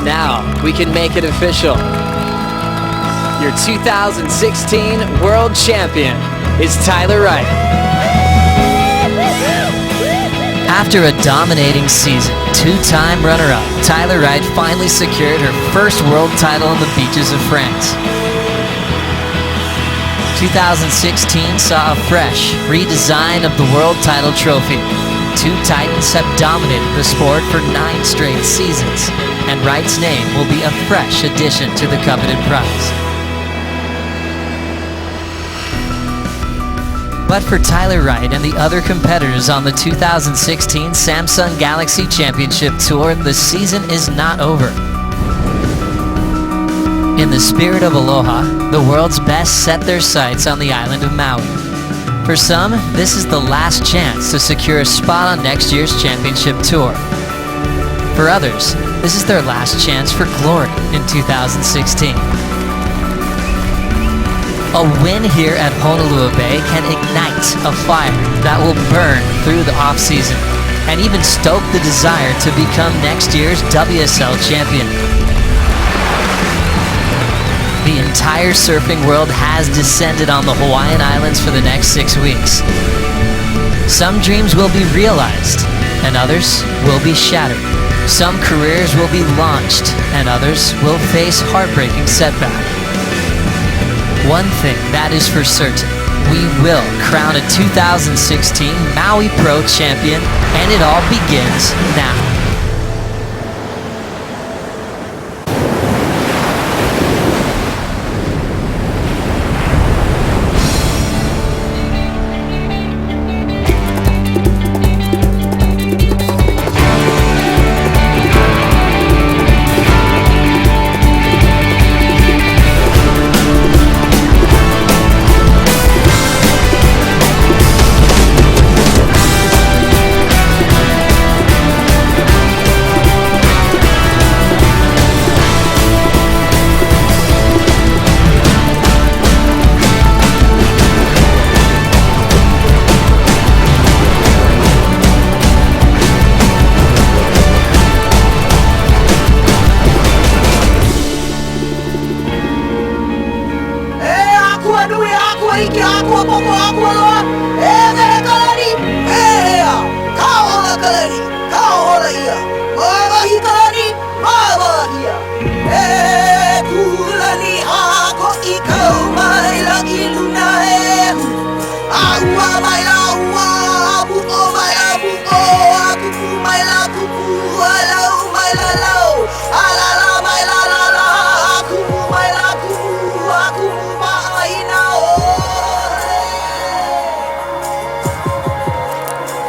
And now, we can make it official. Your 2016 World Champion is Tyler Wright. After a dominating season, two-time runner-up, Tyler Wright finally secured her first world title on the beaches of France. 2016 saw a fresh redesign of the world title trophy. Two Titans have dominated the sport for 9 straight seasons, and Wright's name will be a fresh addition to the coveted prize. But for Tyler Wright and the other competitors on the 2016 Samsung Galaxy Championship Tour, the season is not over. In the spirit of aloha, the world's best set their sights on the island of Maui. For some, this is the last chance to secure a spot on next year's championship tour. For others, this is their last chance for glory in 2016. A win here at Honolulu Bay can ignite a fire that will burn through the off-season and even stoke the desire to become next year's WSL champion. The entire surfing world has descended on the Hawaiian Islands for the next 6 weeks. Some dreams will be realized, and others will be shattered. Some careers will be launched, and others will face heartbreaking setback. One thing that is for certain, we will crown a 2016 Maui Pro champion, and it all begins now.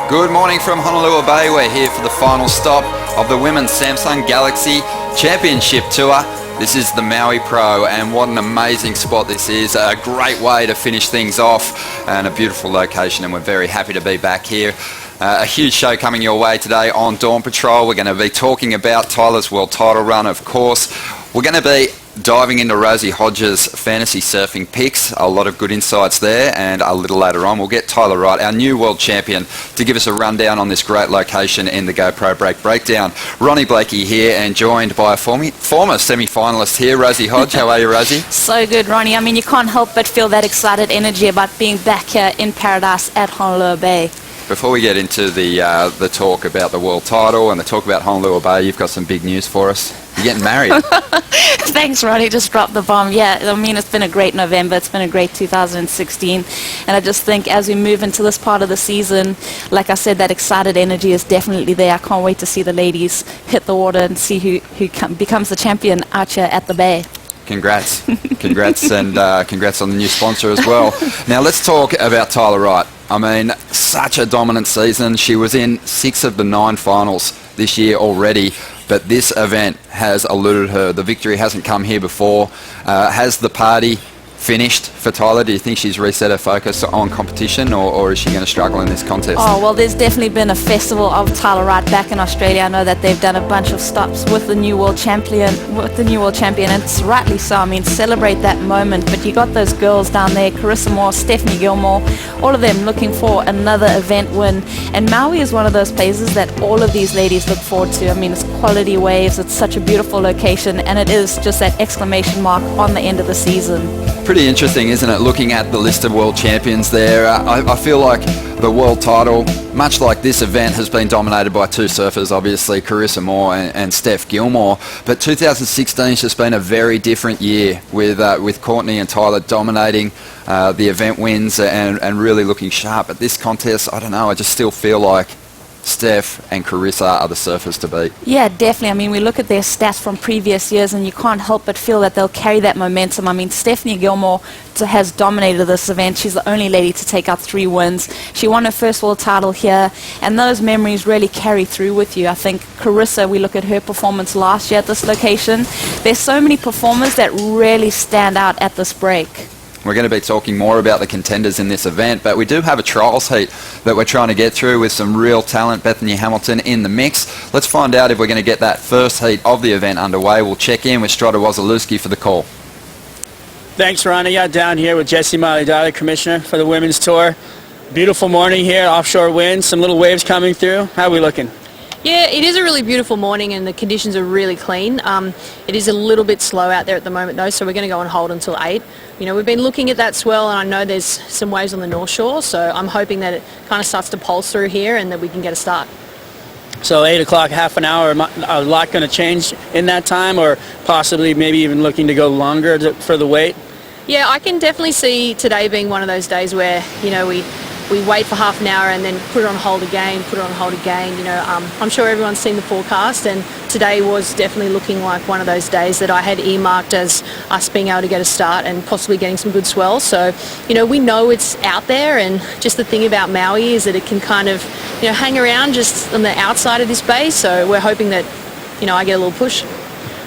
Good morning from Honolulu Bay. We're here for the final stop of the Women's Samsung Galaxy Championship Tour. This is the Maui Pro, and what an amazing spot this is. A great way to finish things off and a beautiful location, and we're very happy to be back here. A huge show coming your way today on Dawn Patrol. We're going to be talking about Tyler's world title run, of course. We're going to be diving into Rosie Hodges' fantasy surfing picks, a lot of good insights there, and a little later on we'll get Tyler Wright, our new world champion, to give us a rundown on this great location in the GoPro Break Breakdown. Ronnie Blakey here, and joined by a former semi-finalist here, Rosie Hodge. How are you, Rosie? So good, Ronnie. I mean, you can't help but feel that excited energy about being back here in paradise at Honolulu Bay. Before we get into the talk about the world title and the talk about Honolulu Bay, you've got some big news for us. You're getting married. Thanks, Ronnie. Just dropped the bomb. Yeah, I mean, it's been a great November. It's been a great 2016. And I just think as we move into this part of the season, like I said, that excited energy is definitely there. I can't wait to see the ladies hit the water and see who becomes the champion out here at the Bay. Congrats. Congrats, and congrats on the new sponsor as well. Now, let's talk about Tyler Wright. I mean, such a dominant season. She was in 6 of the 9 finals this year already, but this event has eluded her. The victory hasn't come here before. Has the party finished for Tyler? Do you think she's reset her focus on competition, or is she going to struggle in this contest? Oh, well, there's definitely been a festival of Tyler Wright back in Australia. I know that they've done a bunch of stops with the new world champion, and it's rightly so. I mean, celebrate that moment. But you got those girls down there, Carissa Moore, Stephanie Gilmore, all of them looking for another event win. And Maui is one of those places that all of these ladies look forward to. I mean, it's quality waves, it's such a beautiful location, and it is just that exclamation mark on the end of the season. Pretty interesting, isn't it, looking at the list of world champions there. I feel like the world title, much like this event, has been dominated by two surfers, obviously Carissa Moore and Steph Gilmore, but 2016 has just been a very different year with Courtney and Tyler dominating the event wins and really looking sharp. At this contest, I don't know, I just still feel like Steph and Carissa are the surfers to beat. Yeah, definitely. I mean, we look at their stats from previous years and you can't help but feel that they'll carry that momentum. I mean, Stephanie Gilmore has dominated this event. She's the only lady to take out 3 wins. She won her first world title here, and those memories really carry through with you. I think Carissa, we look at her performance last year at this location. There's so many performers that really stand out at this break. We're going to be talking more about the contenders in this event, but we do have a trials heat that we're trying to get through with some real talent. Bethany Hamilton in the mix. Let's find out if we're going to get that first heat of the event underway. We'll check in with Strada Wasilewski for the call. Thanks, Ronnie. Yeah, down here with Jessie Miley-Dyer, Commissioner for the Women's Tour. Beautiful morning here, offshore winds, some little waves coming through. How are we looking? Yeah, it is a really beautiful morning and the conditions are really clean. It is a little bit slow out there at the moment though, so we're going to go on hold until 8. You know, we've been looking at that swell and I know there's some waves on the North Shore, so I'm hoping that it kind of starts to pulse through here and that we can get a start. So 8 o'clock, half an hour, a lot going to change in that time, or possibly maybe even looking to go longer for the wait? Yeah, I can definitely see today being one of those days where, you know, we wait for half an hour and then put it on hold again, You know, I'm sure everyone's seen the forecast, and today was definitely looking like one of those days that I had earmarked as us being able to get a start and possibly getting some good swell. So, you know, we know it's out there, and just the thing about Maui is that it can kind of, you know, hang around just on the outside of this bay. So we're hoping that, you know, I get a little push.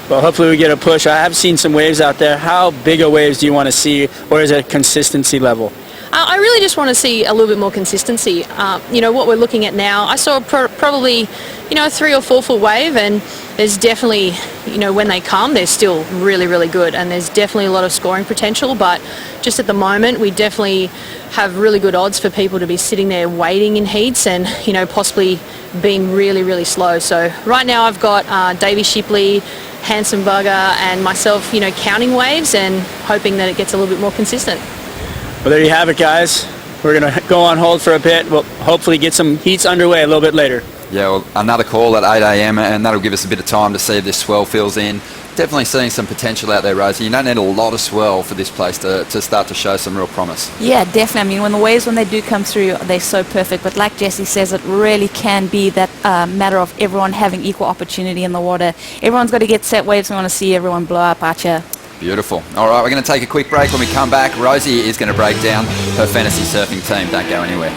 Well, hopefully we get a push. I have seen some waves out there. How big of waves do you want to see, or is it consistency level? I really just want to see a little bit more consistency. You know, what we're looking at now, I saw probably, you know, a 3 or 4 foot wave, and there's definitely, you know, when they come, they're still really, really good, and there's definitely a lot of scoring potential, but just at the moment, we definitely have really good odds for people to be sitting there waiting in heats and, you know, possibly being really, really slow. So right now I've got Davy Shipley, Hanson Bugger, and myself, you know, counting waves and hoping that it gets a little bit more consistent. Well, there you have it, guys. We're going to go on hold for a bit. We'll hopefully get some heats underway a little bit later. Yeah, well, another call at 8 a.m. and that'll give us a bit of time to see if this swell fills in. Definitely seeing some potential out there, Rosie. You don't need a lot of swell for this place to start to show some real promise. Yeah, definitely. I mean, when the waves, when they do come through, they're so perfect. But like Jessie says, it really can be that matter of everyone having equal opportunity in the water. Everyone's got to get set waves. We want to see everyone blow up at you. Beautiful. All right, we're going to take a quick break. When we come back, Rosie is going to break down her fantasy surfing team. Don't go anywhere.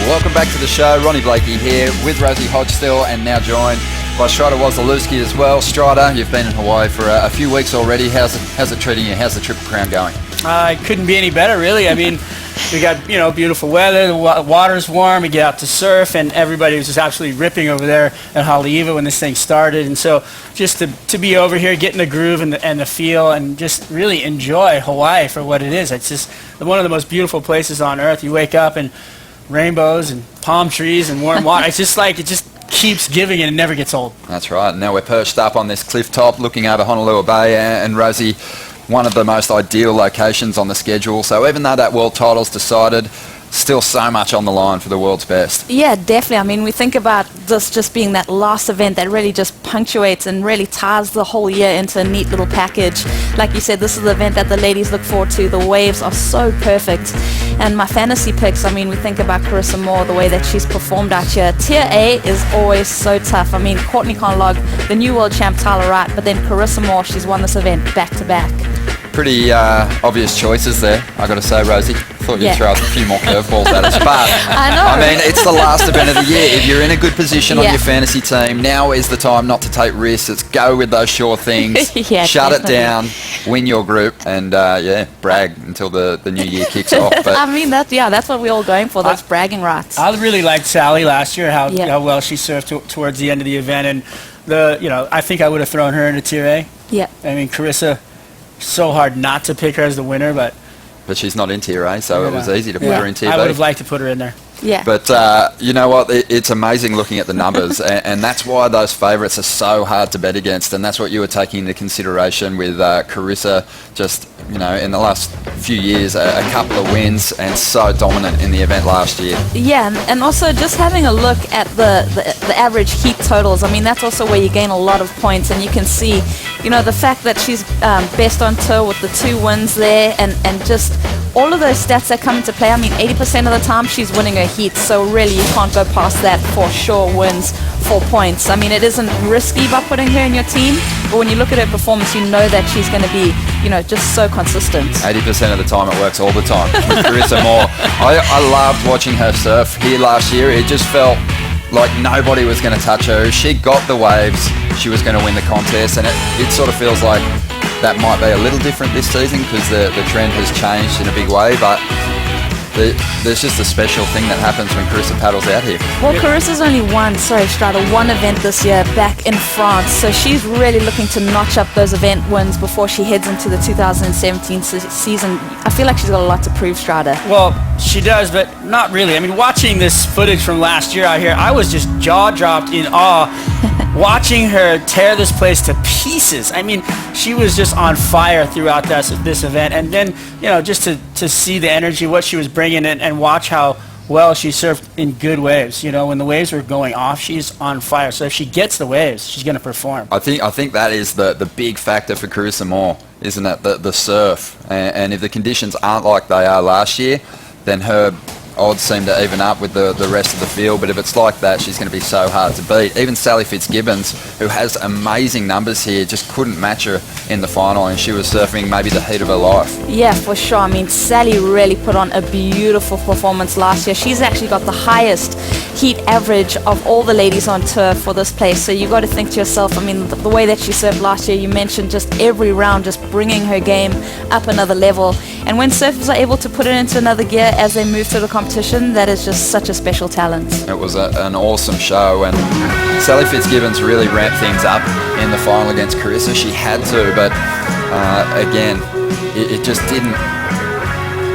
Welcome back to the show. Ronnie Blakey here with Rosie Hodge still, and now joined by Strider Wazalewski as well. Strider, you've been in Hawaii for a few weeks already. How's it treating you? How's the Triple Crown going? It couldn't be any better, really. I mean, we got, beautiful weather, the water's warm, we get out to surf, and everybody was just absolutely ripping over there at Haleiwa when this thing started. And so just to be over here, get in the groove and the feel, and just really enjoy Hawaii for what it is. It's just one of the most beautiful places on earth. You wake up and rainbows and palm trees and warm water. It's just like, it just keeps giving and it never gets old. That's right. Now we're perched up on this cliff top looking over Honolulu Bay, and Rosie, one of the most ideal locations on the schedule. So even though that world title's decided, still so much on the line for the world's best. Yeah, definitely. I mean, we think about this just being that last event that really just punctuates and really ties the whole year into a neat little package. Like you said, this is the event that the ladies look forward to. The waves are so perfect. And my fantasy picks, I mean, we think about Carissa Moore, the way that she's performed out here. Tier A is always so tough. I mean, Courtney Conlog, the new world champ Tyler Wright, but then Carissa Moore, she's won this event back to back. Pretty obvious choices there, I got to say, Rosie. Thought you'd throw a few more curveballs at us, but I know. I mean, it's the last event of the year. If you're in a good position on your fantasy team, now is the time not to take risks. Let's go with those sure things. Shut it down, win your group, and brag until the new year kicks off. But I mean, that's what we're all going for. Those bragging rights. I really liked Sally last year, how well she surfed towards the end of the event, and I think I would have thrown her into Tier A. Yeah. I mean, Carissa, so hard not to pick her as the winner, but she's not in Tier A, so it was easy to put her in Tier B. I would have liked to put her in there. Yeah. But you know what? It's amazing looking at the numbers, and that's why those favourites are so hard to bet against, and that's what you were taking into consideration with Carissa. Just in the last few years, a couple of wins, and so dominant in the event last year. Yeah, and also just having a look at the average heat totals. I mean, that's also where you gain a lot of points, and you can see, the fact that she's best on tour with the 2 wins there, and just all of those stats that come into play. I mean, 80% of the time she's winning her heats, so really you can't go past that. For sure wins 4 points. I mean, it isn't risky by putting her in your team, but when you look at her performance, you know that she's going to be, just so consistent. 80% of the time it works all the time with Carissa Moore. I loved watching her surf here last year. It just felt like nobody was going to touch her. She got the waves, she was going to win the contest, and it sort of feels like that might be a little different this season because the trend has changed in a big way, but there's just a special thing that happens when Carissa paddles out here. Well, Carissa's only one event this year back in France, so she's really looking to notch up those event wins before she heads into the 2017 season. I feel like she's got a lot to prove, Strider. Well, she does, but not really. I mean, watching this footage from last year out here, I was just jaw-dropped in awe watching her tear this place to pieces. I mean, she was just on fire throughout this event, and then just to see the energy, what she was bringing in, and watch how well she surfed in good waves. When the waves were going off, she's on fire. So if she gets the waves, she's going to perform. I think that is the big factor for Carissa Moore, isn't it? The surf, and if the conditions aren't like they are last year, then her odds seem to even up with the rest of the field. But if it's like that, she's going to be so hard to beat. Even Sally Fitzgibbons, who has amazing numbers here, just couldn't match her in the final, and she was surfing maybe the heat of her life. Yeah, for sure. I mean, Sally really put on a beautiful performance last year. She's actually got the highest heat average of all the ladies on tour for this place. So you got to think to yourself, I mean, the way that she surfed last year, you mentioned just every round just bringing her game up another level. And when surfers are able to put it into another gear as they move through the competition, that is just such a special talent. It was an awesome show, and Sally Fitzgibbons really ramped things up in the final against Carissa. She had to, but again, it just didn't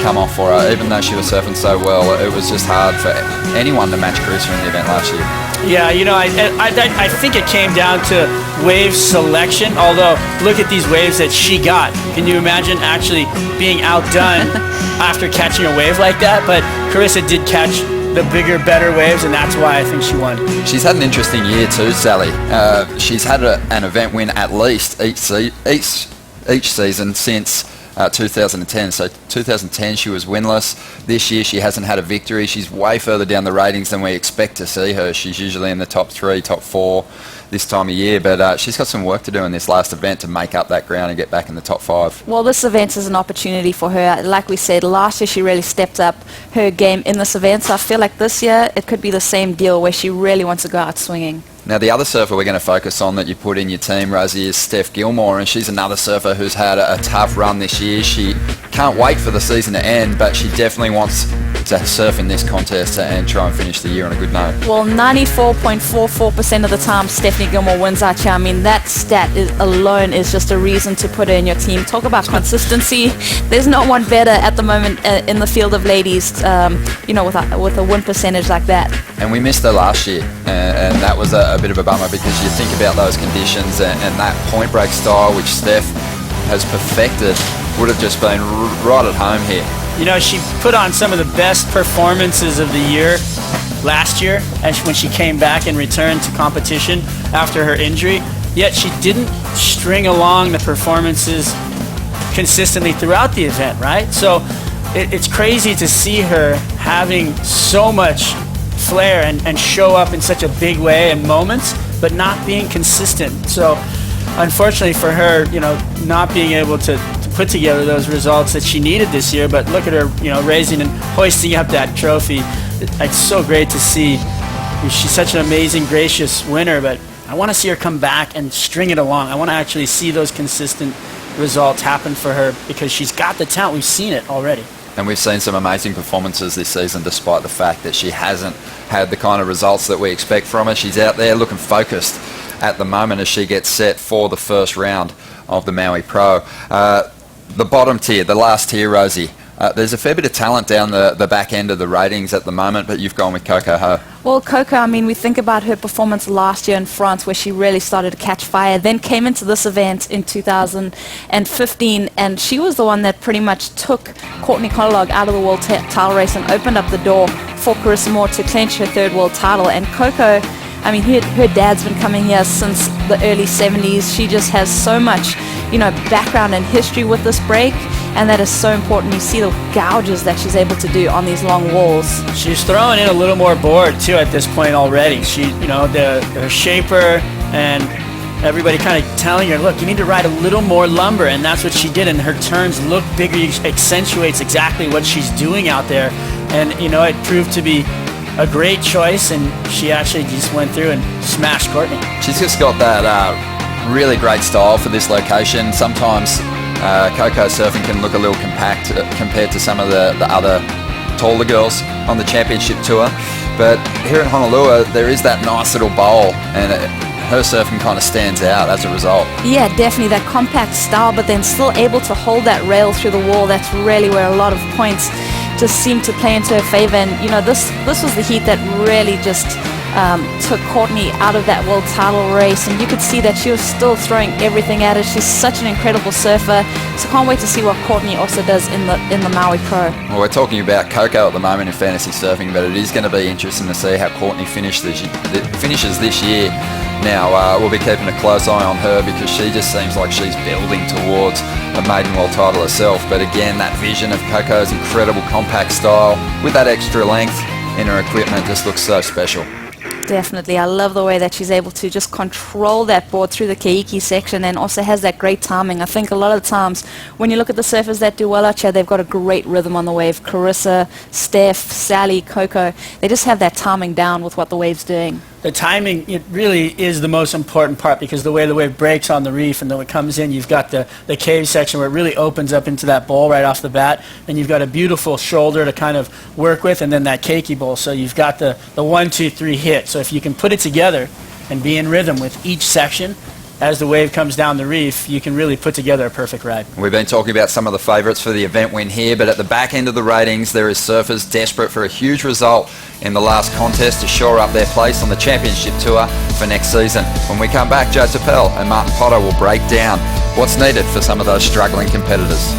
come off for her. Even though she was surfing so well, it was just hard for anyone to match Carissa in the event last year. Yeah, I think it came down to wave selection, although look at these waves that she got. Can you imagine actually being outdone after catching a wave like that? But Carissa did catch the bigger, better waves, and that's why I think she won. She's had an interesting year too, Sally. She's had an event win at least each season since 2010. So 2010 she was winless. This year she hasn't had a victory. She's way further down the ratings than we expect to see her. She's usually in the top 3, top 4 this time of year, but she's got some work to do in this last event to make up that ground and get back in the top 5. Well, this event is an opportunity for her. Like we said, last year she really stepped up her game in this event, so I feel like this year it could be the same deal where she really wants to go out swinging. Now, the other surfer we're going to focus on that you put in your team, Rosie, is Steph Gilmore, and she's another surfer who's had a tough run this year. She can't wait for the season to end, but she definitely wants to surf in this contest and try and finish the year on a good note. Well, 94.44% of the time Stephanie Gilmore wins out here. I mean, that stat alone is just a reason to put her in your team. Talk about consistency. There's no one better at the moment in the field of ladies, with a win percentage like that. And we missed her last year, and that was a bit of a bummer because you think about those conditions and that point break style which Steph has perfected would have just been right at home here. You know, she put on some of the best performances of the year last year and when she came back and returned to competition after her injury, yet she didn't string along the performances consistently throughout the event, right? So it's crazy to see her having so much flair and show up in such a big way in moments, but not being consistent. So unfortunately for her, not being able to put together those results that she needed this year, but look at her, raising and hoisting up that trophy. It's so great to see. She's such an amazing, gracious winner, but I want to see her come back and string it along. I want to actually see those consistent results happen for her because she's got the talent. We've seen it already. And we've seen some amazing performances this season despite the fact that she hasn't had the kind of results that we expect from her. She's out there looking focused at the moment as she gets set for the first round of the Maui Pro. The bottom tier, the last tier, Rosie, there's a fair bit of talent down the back end of the ratings at the moment, but you've gone with Coco Ho. Well, Coco, I mean, we think about her performance last year in France where she really started to catch fire, then came into this event in 2015, and she was the one that pretty much took Courtney Collog out of the world title race and opened up the door for Carissa Moore to clinch her 3rd world title. And Coco, I mean, her dad's been coming here since the early 70s. She just has so much, background and history with this break, and that is so important. You see the gouges that she's able to do on these long walls. She's throwing in a little more board too at this point already. She, her shaper and everybody kind of telling her, look, you need to ride a little more lumber, and that's what she did, and her turns look bigger. It accentuates exactly what she's doing out there, and it proved to be a great choice, and she actually just went through and smashed Courtney. She's just got that really great style for this location. Sometimes Coco surfing can look a little compact compared to some of the other taller girls on the championship tour, but here in Honolulu there is that nice little bowl, and her surfing kind of stands out as a result. Yeah, definitely that compact style, but then still able to hold that rail through the wall. That's really where a lot of points just seemed to play into her favor. And this was the heat that really just took Courtney out of that world title race, and you could see that she was still throwing everything at it. She's such an incredible surfer, so can't wait to see what Courtney also does in the Maui Pro. Well, we're talking about Coco at the moment in fantasy surfing, but it is going to be interesting to see how Courtney finishes this year. Now, we'll be keeping a close eye on her because she just seems like she's building towards a maiden world title herself. But again, that vision of Coco's incredible compact style with that extra length in her equipment just looks so special. Definitely. I love the way that she's able to just control that board through the keiki section, and also has that great timing. I think a lot of the times when you look at the surfers that do well out here, they've got a great rhythm on the wave. Carissa, Steph, Sally, Coco, they just have that timing down with what the wave's doing. The timing, it really is the most important part, because the way the wave breaks on the reef and then when it comes in, you've got the cave section where it really opens up into that bowl right off the bat, and you've got a beautiful shoulder to kind of work with, and then that keiki bowl. So you've got the 1, 2, 3 hit. So if you can put it together and be in rhythm with each section, as the wave comes down the reef, you can really put together a perfect ride. We've been talking about some of the favourites for the event win here, but at the back end of the ratings, there is surfers desperate for a huge result in the last contest to shore up their place on the championship tour for next season. When we come back, Joe Tappel and Martin Potter will break down what's needed for some of those struggling competitors.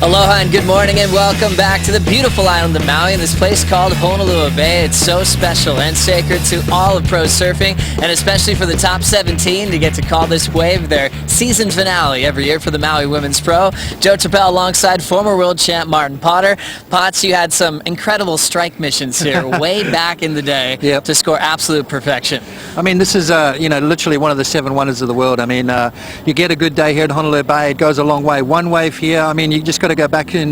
Aloha and good morning and welcome back to the beautiful island of Maui in this place called Honolulu Bay. It's so special and sacred to all of pro surfing, and especially for the top 17 to get to call this wave their season finale every year for the Maui Women's Pro. Joe Chappelle alongside former world champ Martin Potter. Potts, you had some incredible strike missions here way back in the day to score absolute perfection. I mean, this is literally one of the 7 wonders of the world. I mean, you get a good day here at Honolulu Bay, it goes a long way. One wave here, I mean, you just got to go back and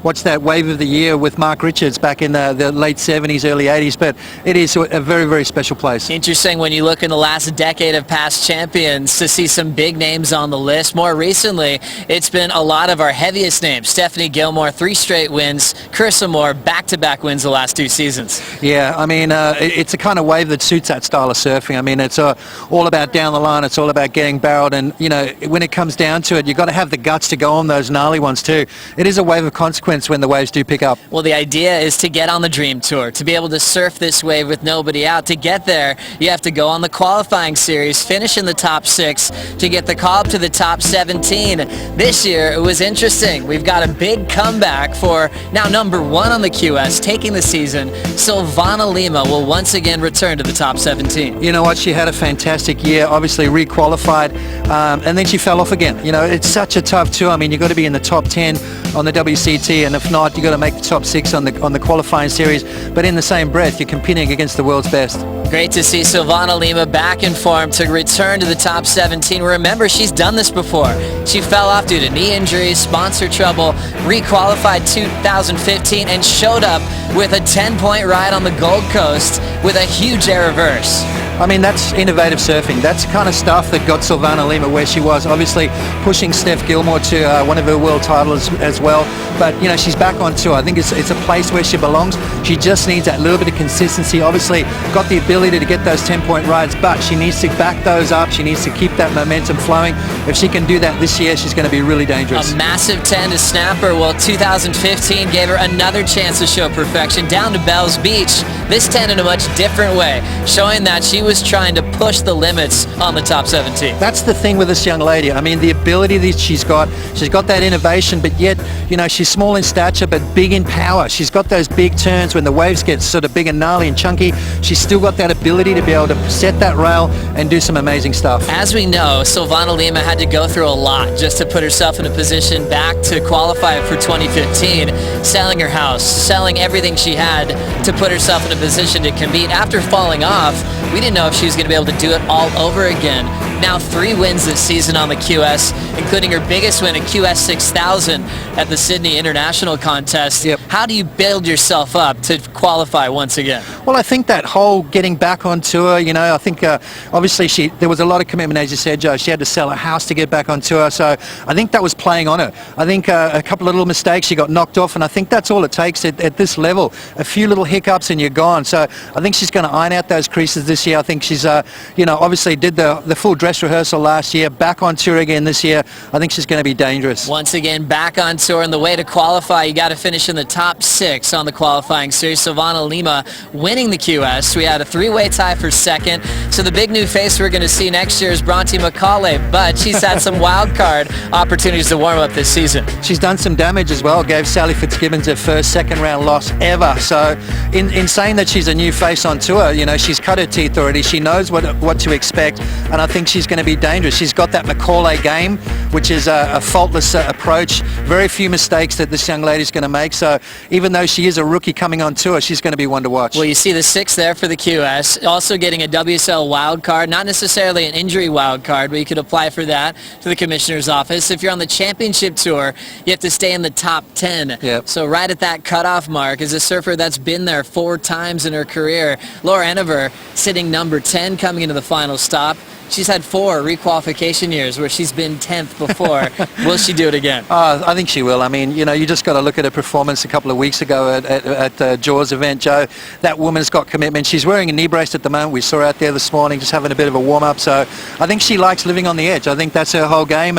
watch that wave of the year with Mark Richards back in the late 70s, early 80s, but it is a very, very special place. Interesting when you look in the last decade of past champions to see some big names on the list. More recently, it's been a lot of our heaviest names. Stephanie Gilmore, 3 straight wins. Carissa Moore, back-to-back wins the last 2 seasons. Yeah, I mean, it's a kind of wave that suits that style of surfing. I mean, it's all about down the line. It's all about getting barreled, and, you know, when it comes down to it, you've got to have the guts to go on those gnarly ones too. It is a wave of consequence when the waves do pick up. Well, the idea is to get on the Dream Tour, to be able to surf this wave with nobody out. To get there, you have to go on the qualifying series, finish in the top 6 to get the call up to the top 17. This year, it was interesting. We've got a big comeback for now number 1 on the QS, taking the season. Silvana Lima will once again return to the top 17. You know what? She had a fantastic year, obviously re-qualified, and then she fell off again. You know, it's such a tough tour. I mean, you've got to be in the top 10 on the WCT, and if not, you've got to make the top 6 on the qualifying series. But in the same breath, you're competing against the world's best. Great to see Silvana Lima back in form to return to the top 17. Remember, she's done this before. She fell off due to knee injuries, sponsor trouble, re-qualified 2015, and showed up with a 10-point ride on the Gold Coast with a huge air reverse. I mean, that's innovative surfing. That's the kind of stuff that got Silvana Lima where she was, obviously pushing Steph Gilmore to one of her world titles as well. But, you know, she's back on tour. I think it's a place where she belongs. She just needs that little bit of consistency. Obviously, got the ability to get those 10-point rides, but she needs to back those up. She needs to keep that momentum flowing. If she can do that this year, she's going to be really dangerous. A massive 10 to snapper. Well, 2015 gave her another chance to show perfection down to Bells Beach. This 10 in a much different way, showing that she was trying to push the limits on the top 17. That's the thing with this young lady. I mean, the ability that she's got that innovation, but yet, you know, she's small in stature but big in power. She's got those big turns when the waves get sort of big and gnarly and chunky. She's still got that ability to be able to set that rail and do some amazing stuff. As we know, Silvana Lima had to go through a lot just to put herself in a position back to qualify for 2015, selling her house, selling everything she had to put herself in a position to compete. After falling off, we didn't know if she was going to be able to do it all over again. Now 3 wins this season on the QS, including her biggest win at QS 6000 at the Sydney International Contest. How do you build yourself up to qualify once again? Well, I think that whole getting back on tour, you know, I think obviously there was a lot of commitment, as you said, Joe. She had to sell a house to get back on tour, so I think that was playing on her. I think a couple of little mistakes, she got knocked off, and I think that's all it takes at this level. A few little hiccups and you're gone. So I think she's going to iron out those creases this year. I think she's, obviously did the full dress rehearsal last year, back on tour again this year. I think she's going to be dangerous. Once again, back on tour, and the way to qualify, you got to finish in the top 6 on the qualifying series. Silvana Lima winning the QS. We had a 3-way tie for second. So the big new face we're going to see next year is Bronte McCauley, but she's had some wild card opportunities to warm up this season. She's done some damage as well. Gave Sally Fitzgibbons her first second-round loss ever. So in saying that she's a new face on tour, you know, she's cut her teeth already. She knows what to expect, and I think she's going to be dangerous. She's got that McCauley game, which is a faultless approach. Very few mistakes that this young lady's going to make. So even though she is a rookie coming on tour, she's going to be one to watch. Well, you see the 6 there for the QS. Also getting a WSL wild card, not necessarily an injury wild card, but you could apply for that to the commissioner's office. If you're on the championship tour, you have to stay in the top 10. So right at that cutoff mark is a surfer that's been there 4 times in her career. Laura Enever sitting number 10 coming into the final stop. She's had 4 requalification years where she's been 10th before. Will she do it again? I think she will. I mean, you know, you just got to look at her performance a couple of weeks ago at Jaws event, Joe. That woman's got commitment. She's wearing a knee brace at the moment. We saw her out there this morning just having a bit of a warm-up. So I think she likes living on the edge. I think that's her whole game,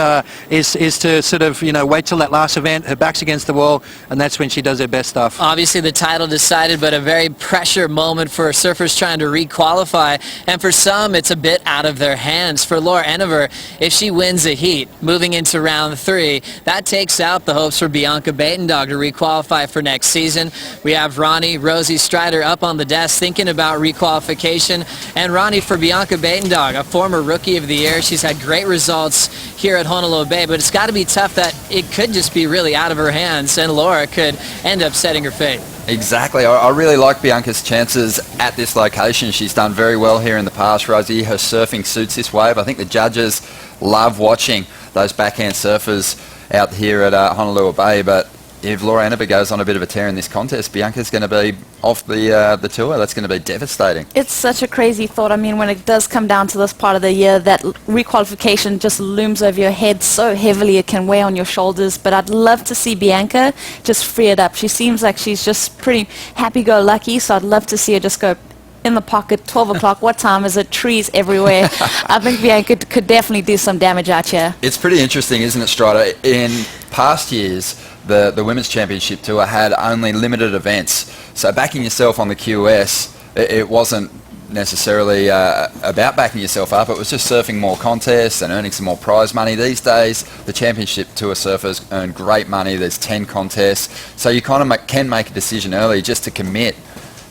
is to sort of, you know, wait till that last event, her back's against the wall, and that's when she does her best stuff. Obviously the title decided, but a very pressure moment for surfers trying to re-qualify. And for some, it's a bit out of their hands. For Laura Enever, if she wins a heat, Moving into round 3, that takes out the hopes for Bianca Batendog to requalify for next season. We have Ronnie Rosie Strider up on the desk thinking about requalification. And Ronnie, for Bianca Batendog, a former Rookie of the Year, she's had great results here at Honolulu Bay, but it's got to be tough that it could just be really out of her hands and Laura could end up setting her fate. Exactly. I really like Bianca's chances at this location. She's done very well here in the past, Rosie. Her surfing suits this wave. I think the judges love watching those backhand surfers out here at Honolulu Bay, but if Laura Enever goes on a bit of a tear in this contest, Bianca's going to be off the tour. That's going to be devastating. It's such a crazy thought. I mean, when it does come down to this part of the year, that requalification just looms over your head so heavily it can weigh on your shoulders. But I'd love to see Bianca just free it up. She seems like she's just pretty happy-go-lucky, so I'd love to see her just go in the pocket, 12 o'clock, what time is it? Trees everywhere. I think Bianca could definitely do some damage out here. It's pretty interesting, isn't it, Strider? In past years, the Women's Championship Tour had only limited events. So backing yourself on the QS, it wasn't necessarily about backing yourself up. It was just surfing more contests and earning some more prize money. These days, the Championship Tour surfers earn great money. There's 10 contests. So you kind of can make a decision early just to commit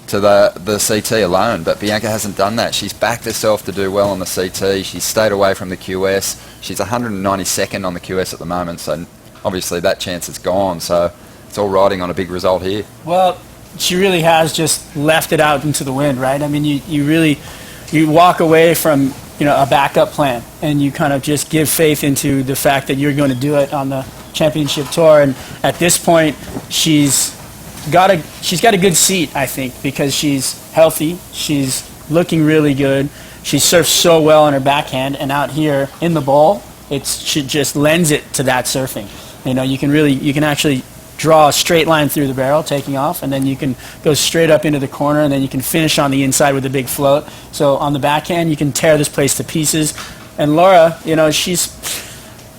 to the CT alone, but Bianca hasn't done that. She's backed herself to do well on the CT. She's stayed away from the QS. She's 192nd on the QS at the moment, so obviously that chance is gone. So it's all riding on a big result here. Well, she really has just left it out into the wind, right? I mean, you walk away from a backup plan, and you kind of just give faith into the fact that you're going to do it on the Championship Tour. And at this point, she's got a good seat, I think, because she's healthy, she's looking really good, she surfs so well on her backhand, and out here in the bowl, she just lends it to that surfing. You can actually draw a straight line through the barrel, taking off, and then you can go straight up into the corner, and then you can finish on the inside with a big float. So on the backhand, you can tear this place to pieces. And Laura, she's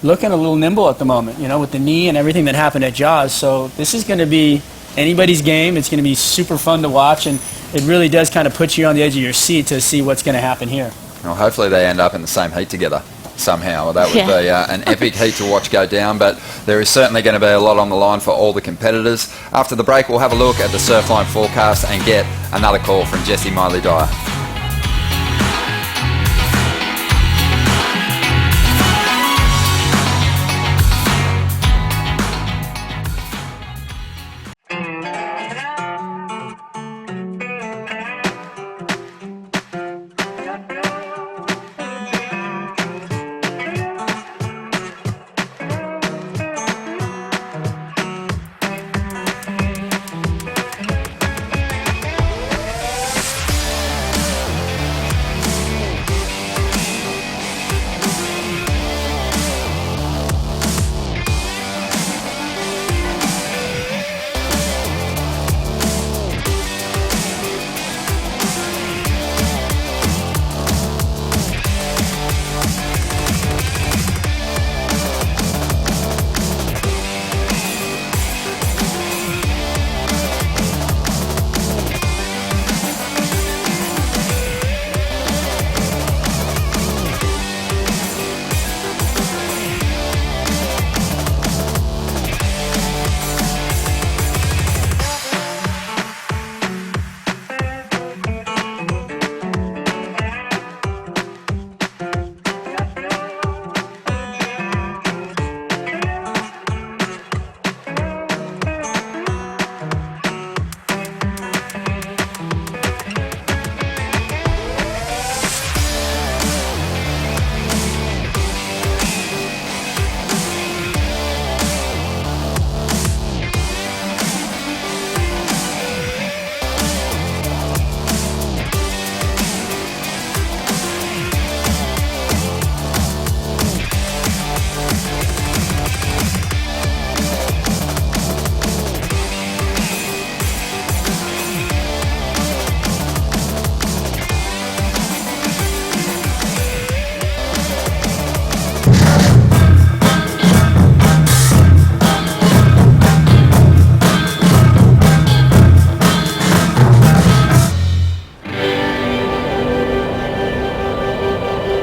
looking a little nimble at the moment, with the knee and everything that happened at Jaws. So this is going to be anybody's game. It's going to be super fun to watch, and it really does kind of put you on the edge of your seat to see what's going to happen here. Well, hopefully they end up in the same heat together somehow. That would be an epic heat to watch go down, but there is certainly going to be a lot on the line for all the competitors. After the break, we'll have a look at the Surfline forecast and get another call from Jessie Miley Dyer.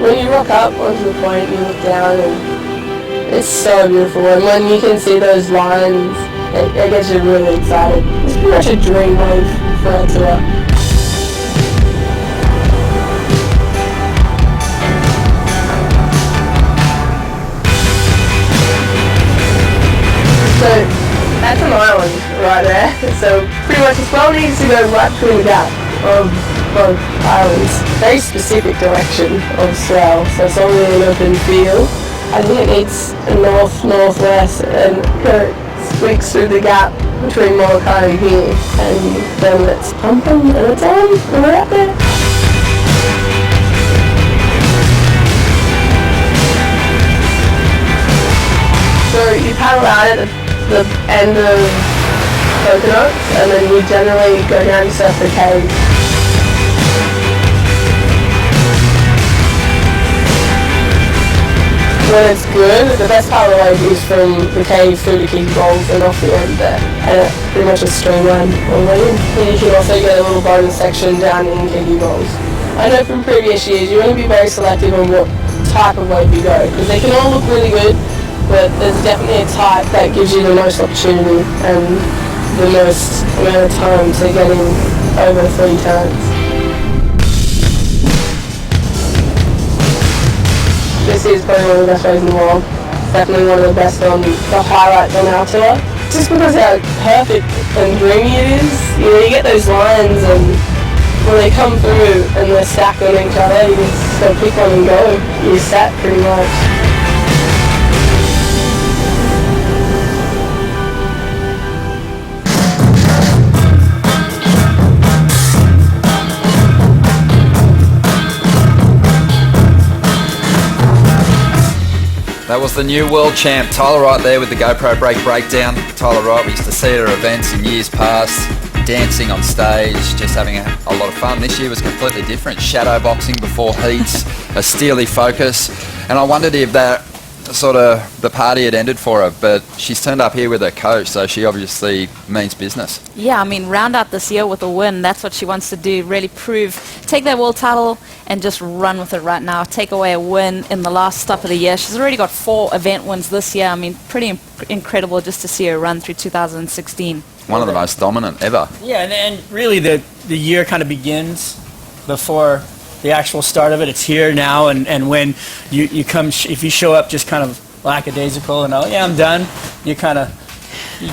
When you look up, what's the point? You look down and It's so beautiful, and when you can see those lines, it gets you really excited. It's pretty much a dream wave for a tour. So that's an island right there. So pretty much the Swell needs to go right through the gap of both islands. Very specific direction of Swell, so it's only an open field. I think it needs a north-northwest and squeaks through the gap between Molokai and here, and then it's pumping and it's on, and we're out there. So you paddle out at the end of Coconuts, and then you generally go down to surf the cave. When it's good, the best part of the wave is from the cave through the Kiki Bowls and off the end there. And it's pretty much a streamline already. And you can also get a little bonus section down in Kiki Bowls. I know from previous years you want to be very selective on what type of wave you go, because they can all look really good, but there's definitely a type that gives you the most opportunity and the most amount of time to get in over 3 turns. This is probably one of the best waves in the world. It's definitely one of the best on the highlights on our tour. Just because how perfect and dreamy it is. You know, you get those lines, and when they come through and they're stacked on each other, you just go pick one and go. You're set pretty much. That was the new world champ, Tyler Wright there with the GoPro breakdown. Tyler Wright, we used to see at her events in years past, dancing on stage, just having a lot of fun. This year was completely different. Shadow boxing before heats, a steely focus. And I wondered if that sort of the party had ended for her, but she's turned up here with her coach, so she obviously means business. Yeah, I mean, round out this year with a win. That's what she wants to do, really prove, take that world title and just run with it right now. Take away a win in the last stop of the year. She's already got 4 event wins this year. I mean, pretty incredible just to see her run through 2016. One of the most dominant ever. Yeah, and really the year kind of begins before the actual start of it. It's here now, and when you come, if you show up just kind of lackadaisical and, oh yeah, I'm done, you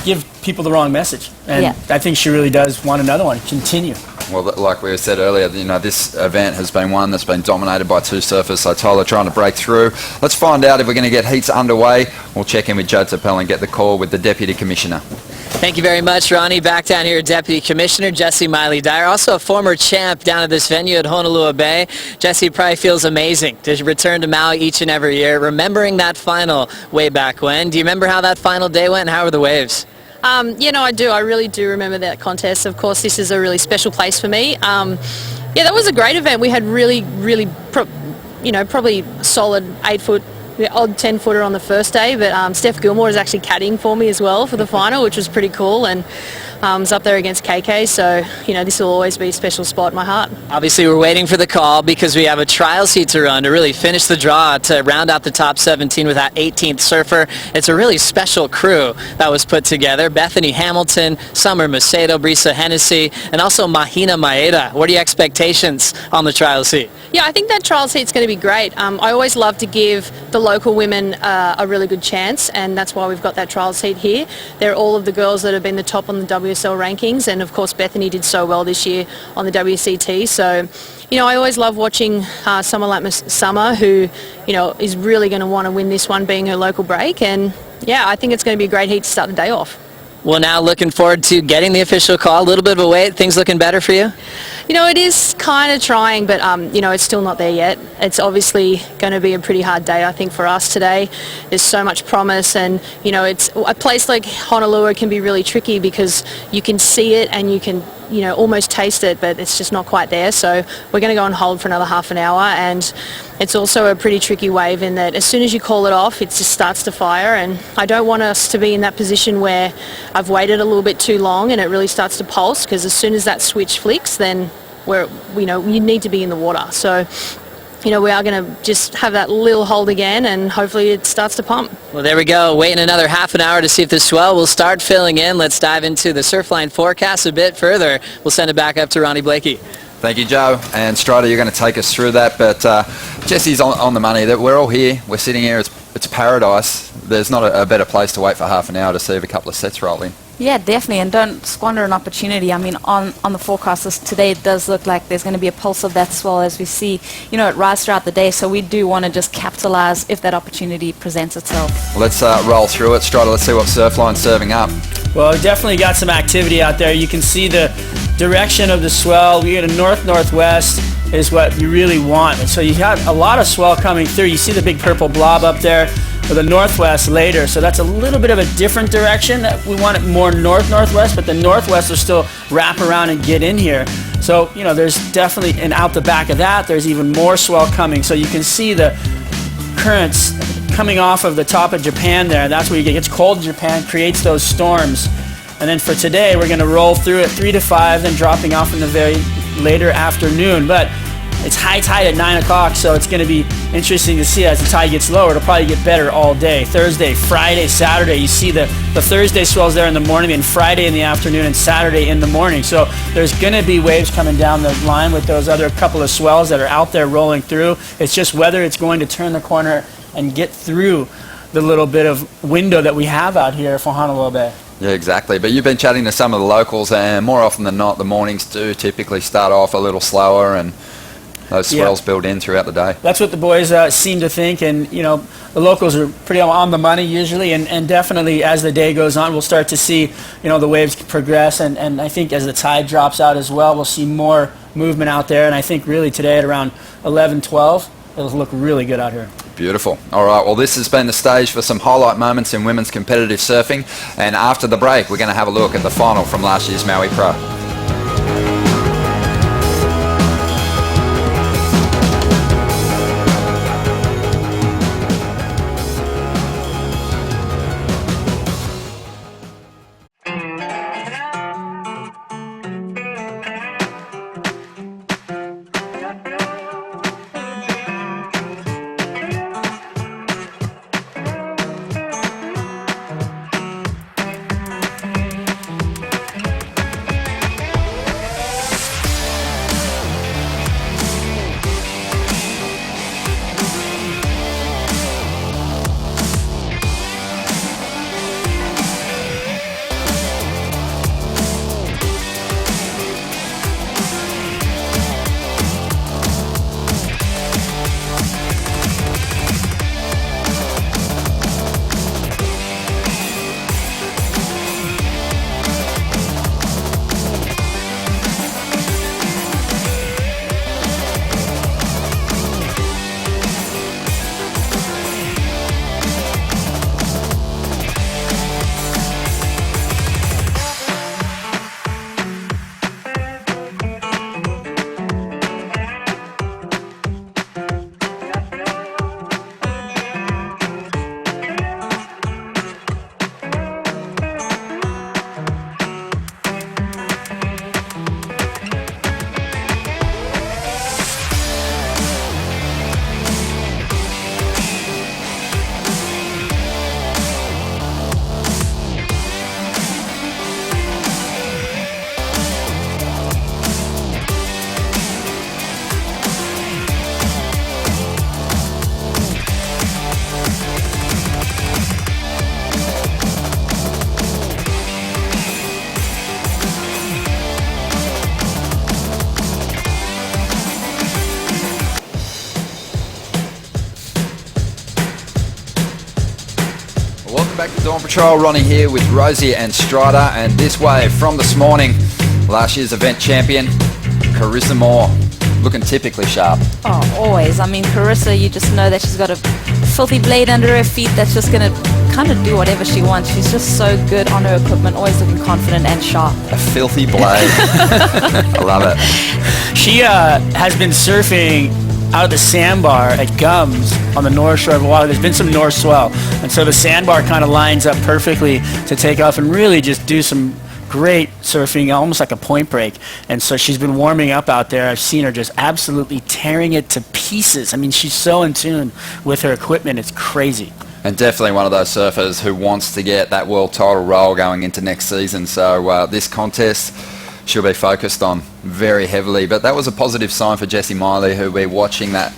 give people the wrong message. And yeah. I think she really does want another one, continue. Well, like we said earlier, you know, this event has been one that's been dominated by 2 surfers, so Tyler trying to break through. Let's find out if we're going to get heats underway. We'll check in with Joe Tapel and get the call with the Deputy Commissioner. Thank you very much, Ronnie. Back down here, Deputy Commissioner Jessie Miley-Dyer, also a former champ down at this venue at Honolulu Bay. Jessie probably feels amazing to return to Maui each and every year, remembering that final way back when. Do you remember how that final day went, and how were the waves? Yeah, no, I do. I really do remember that contest. Of course, this is a really special place for me. Yeah, that was a great event. We had really, probably solid 8-foot, odd 10-footer on the first day, but Steph Gilmore is actually caddying for me as well for the final, which was pretty cool, and was up there against KK, so, you know, this will always be a special spot in my heart. Obviously, we're waiting for the call because we have a trials heat to run to really finish the draw to round out the top 17 with that 18th surfer. It's a really special crew that was put together. Bethany Hamilton, Summer Macedo, Brisa Hennessy, and also Mahina Maeda. What are your expectations on the trials heat? Yeah, I think that trials heat's going to be great. I always love to give the local women a really good chance, and that's why we've got that trials heat here. They're all of the girls that have been the top on the WSL rankings, and of course Bethany did so well this year on the WCT. So, you know, I always love watching someone like Summer, who, you know, is really going to want to win this one, being her local break. And yeah, I think it's going to be a great heat to start the day off. Well, now looking forward to getting the official call. A little bit of a wait. Things looking better for you? You know, it is kind of trying, but, you know, it's still not there yet. It's obviously going to be a pretty hard day, I think, for us today. There's so much promise, and, you know, it's a place like Honolulu can be really tricky because you can see it and you can, you know, almost taste it, but it's just not quite there. So we're going to go on hold for another half an hour, and it's also a pretty tricky wave in that as soon as you call it off, it just starts to fire, and I don't want us to be in that position where I've waited a little bit too long and it really starts to pulse, because as soon as that switch flicks, then you know, you need to be in the water. So we are going to just have that little hold again, and hopefully it starts to pump. Well, there we go. Waiting another half an hour to see if the swell will start filling in. Let's dive into the Surfline forecast a bit further. We'll send it back up to Ronnie Blakey. Thank you, Joe. And Strider, you're going to take us through that. But Jesse's on the money. That we're all here. We're sitting here. It's paradise. There's not a better place to wait for half an hour to see if a couple of sets roll in. Yeah, definitely, and don't squander an opportunity. I mean, on the forecast today, it does look like there's going to be a pulse of that swell as we see, it rise throughout the day, so we do want to just capitalize if that opportunity presents itself. Let's roll through it. Strider, let's see what Surfline's serving up. Well, we definitely got some activity out there. You can see the direction of the swell. We get a north-northwest is what you really want. And so you got a lot of swell coming through. You see the big purple blob up there with the northwest later. So that's a little bit of a different direction. We want it more north-northwest, but the northwest will still wrap around and get in here. So, there's definitely, and out the back of that, there's even more swell coming. So you can see the currents coming off of the top of Japan there. That's where it gets cold in Japan, creates those storms. And then for today, we're going to roll through at 3 to 5, then dropping off in the very later afternoon. But it's high tide at 9 o'clock, so it's going to be interesting to see as the tide gets lower. It'll probably get better all day. Thursday, Friday, Saturday, you see the Thursday swells there in the morning, and Friday in the afternoon, and Saturday in the morning. So there's going to be waves coming down the line with those other couple of swells that are out there rolling through. It's just whether it's going to turn the corner and get through the little bit of window that we have out here for Honolulu Bay. Yeah, exactly. But you've been chatting to some of the locals, and more often than not, the mornings do typically start off a little slower, and those swells build in throughout the day. That's what the boys seem to think, and the locals are pretty on the money usually, and definitely as the day goes on, we'll start to see the waves progress, and I think as the tide drops out as well, we'll see more movement out there, and I think really today at around 11, 12, it'll look really good out here. Beautiful. All right, well, this has been the stage for some highlight moments in women's competitive surfing, and after the break, we're going to have a look at the final from last year's Maui Pro. Back to Dawn Patrol. Ronnie here with Rosie and Strider, and this wave from this morning, last year's event champion Carissa Moore, looking typically sharp. Oh, always. I mean, Carissa, you just know that she's got a filthy blade under her feet that's just going to kind of do whatever she wants. She's just so good on her equipment, always looking confident and sharp. A filthy blade. I love it. She has been surfing out of the sandbar at Gums on the north shore of Hawaii. There's been some north swell, and so the sandbar kind of lines up perfectly to take off and really just do some great surfing, almost like a point break. And so she's been warming up out there. I've seen her just absolutely tearing it to pieces pieces. I mean, she's so in tune with her equipment. It's crazy. And definitely one of those surfers who wants to get that world title role going into next season. So this contest she'll be focused on very heavily. But that was a positive sign for Jessie Miley, who'll be watching that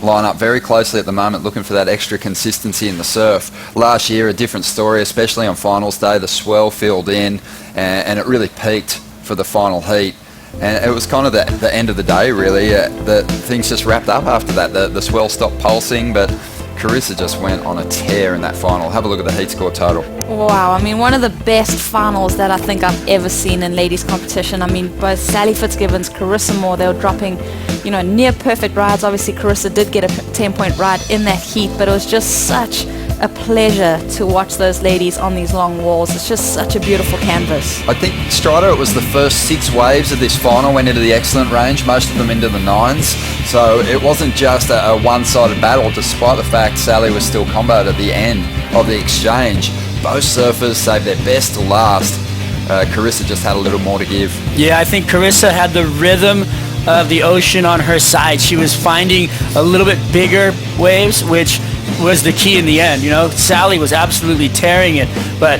lineup very closely at the moment, looking for that extra consistency in the surf. Last year, a different story, especially on finals day. The Swell filled in, and it really peaked for the final heat. And it was kind of the end of the day, really. The things just wrapped up after that. The Swell stopped pulsing, but Carissa just went on a tear in that final. Have a look at the heat score total. Wow, I mean, one of the best finals that I think I've ever seen in ladies competition. I mean, both Sally Fitzgibbons, Carissa Moore, they were dropping, you know, near perfect rides. Obviously, Carissa did get a 10-point ride in that heat, but it was just such a pleasure to watch those ladies on these long walls. It's just such a beautiful canvas. I think, Strider, it was the first 6 waves of this final went into the excellent range, most of them into the 9s. So it wasn't just a one-sided battle, despite the fact Sally was still comboed at the end of the exchange. Both surfers saved their best to last. Carissa just had a little more to give. Yeah, I think Carissa had the rhythm of the ocean on her side. She was finding a little bit bigger waves, which was the key in the end. You know, Sally was absolutely tearing it, but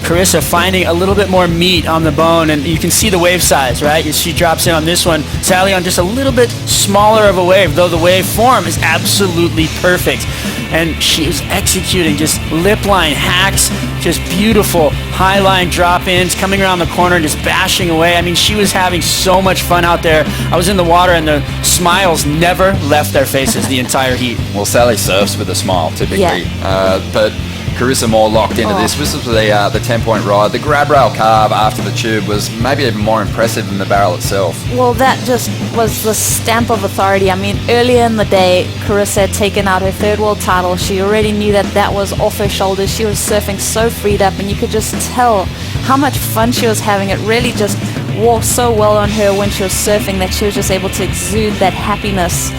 Carissa finding a little bit more meat on the bone, and you can see the wave size, right? She drops in on this one. Sally on just a little bit smaller of a wave, though the wave form is absolutely perfect. And she was executing just lip line hacks, just beautiful high line drop-ins, coming around the corner and just bashing away. I mean, she was having so much fun out there. I was in the water and the smiles never left their faces the entire heat. Well, Sally surfs with a smile, typically. Yeah. But Carissa Moore locked into this. This was the 10-point ride. The grab rail carve after the tube was maybe even more impressive than the barrel itself. Well, that just was the stamp of authority. I mean, earlier in the day, Carissa had taken out her 3rd world title. She already knew that was off her shoulders. She was surfing so freed up, and you could just tell how much fun she was having. It really just wore so well on her when she was surfing that she was just able to exude that happiness.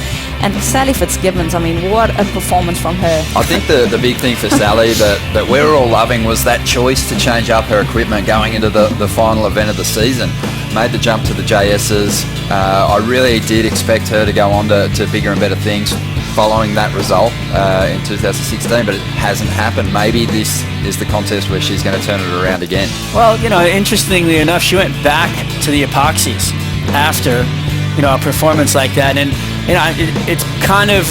And Sally Fitzgibbons, I mean, what a performance from her. I think the big thing for Sally that we were all loving was that choice to change up her equipment going into the final event of the season. Made the jump to the JS's. I really did expect her to go on to bigger and better things following that result in 2016, but it hasn't happened. Maybe this is the contest where she's going to turn it around again. Well, you know, interestingly enough, she went back to the epoxies after, you know, a performance like that. And you know, it's kind of,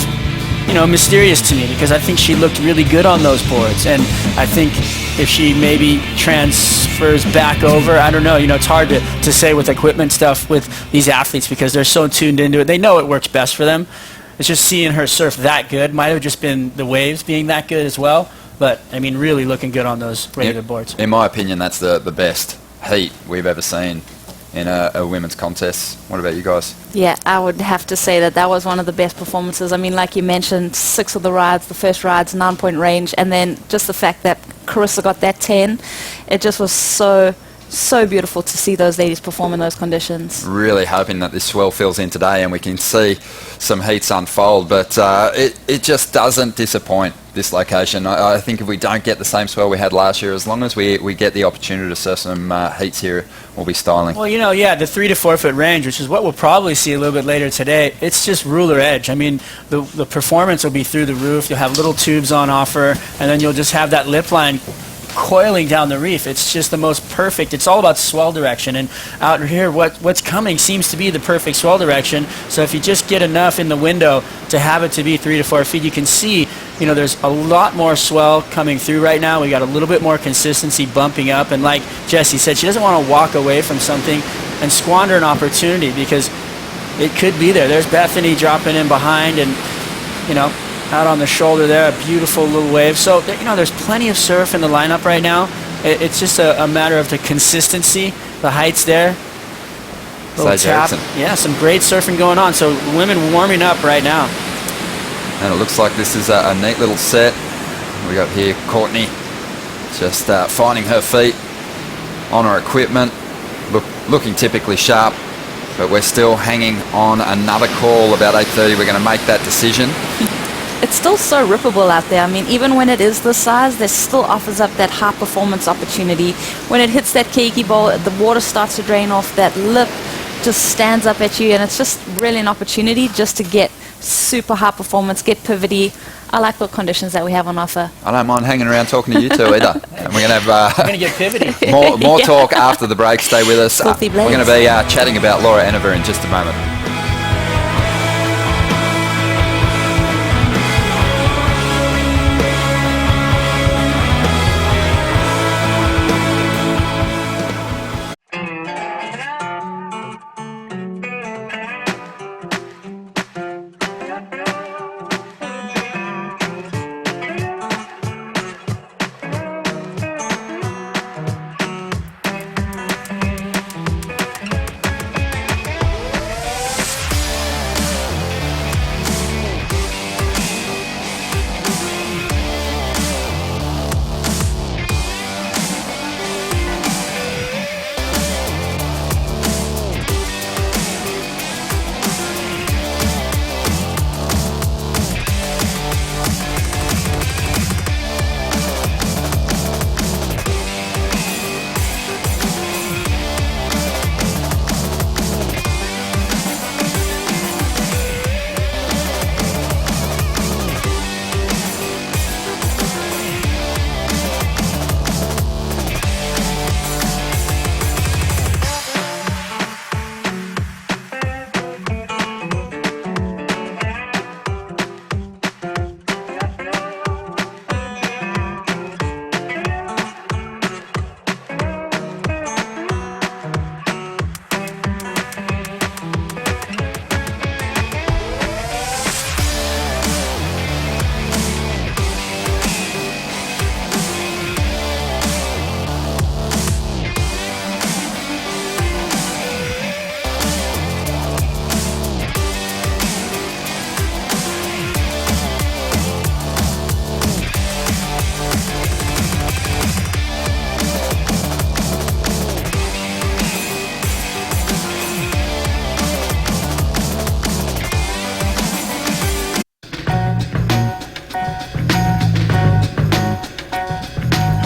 you know, mysterious to me because I think she looked really good on those boards. And I think if she maybe transfers back over, I don't know, you know, it's hard to say with equipment stuff with these athletes because they're so tuned into it. They know it works best for them. It's just seeing her surf that good. Might have just been the waves being that good as well. But, I mean, really looking good on those regular boards. In my opinion, that's the best heat we've ever seen in a women's contest. What about you guys? Yeah, I would have to say that was one of the best performances. I mean, like you mentioned, 6 of the rides, the first rides, 9-point range, and then just the fact that Carissa got that 10, it just was so beautiful to see those ladies perform in those conditions. Really hoping that this Swell fills in today and we can see some heats unfold, but it just doesn't disappoint, this location. I think if we don't get the same Swell we had last year, as long as we get the opportunity to surf some heats here, we'll be styling. Well, you know, yeah, the 3 to 4 foot range, which is what we'll probably see a little bit later today, it's just ruler edge. I mean, the performance will be through the roof. You'll have little tubes on offer, and then you'll just have that lip line coiling down the reef. It's just the most perfect. It's all about swell direction, and out here what's coming seems to be the perfect swell direction. So if you just get enough in the window to have it to be 3 to 4 feet, you can see, you know, there's a lot more swell coming through right now. We got a little bit more consistency bumping up, and like Jessie said, she doesn't want to walk away from something and squander an opportunity because it could be there. There's Bethany dropping in behind, and you know, out on the shoulder there, a beautiful little wave. So, you know, there's plenty of surf in the lineup right now. It's just a matter of the consistency, the heights there. Little tap. Yeah, some great surfing going on. So women warming up right now. And it looks like this is a neat little set. We got here Courtney just finding her feet on her equipment, looking typically sharp, but we're still hanging on another call about 8:30. We're going to make that decision. It's still so rippable out there. I mean, even when it is this size, there still offers up that high performance opportunity. When it hits that keiki bowl, the water starts to drain off, that lip just stands up at you, and it's just really an opportunity just to get super high performance, get pivoty. I like the conditions that we have on offer. I don't mind hanging around talking to you two either. And we're going to have We're going to get pivoty. more talk after the break. Stay with us. Filthy We're going to be chatting about Laura Enever in just a moment.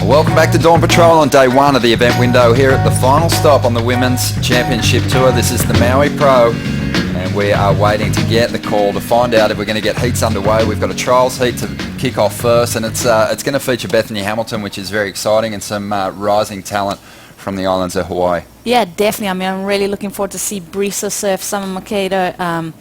Welcome back to Dawn Patrol on day one of the event window here at the final stop on the Women's Championship Tour. This is the Maui Pro, and we are waiting to get the call to find out if we're going to get heats underway. We've got a trials heat to kick off first, and it's going to feature Bethany Hamilton, which is very exciting, and some rising talent from the islands of Hawaii. Yeah, definitely. I mean, I'm really looking forward to see Brisa surf, Summer Makedo,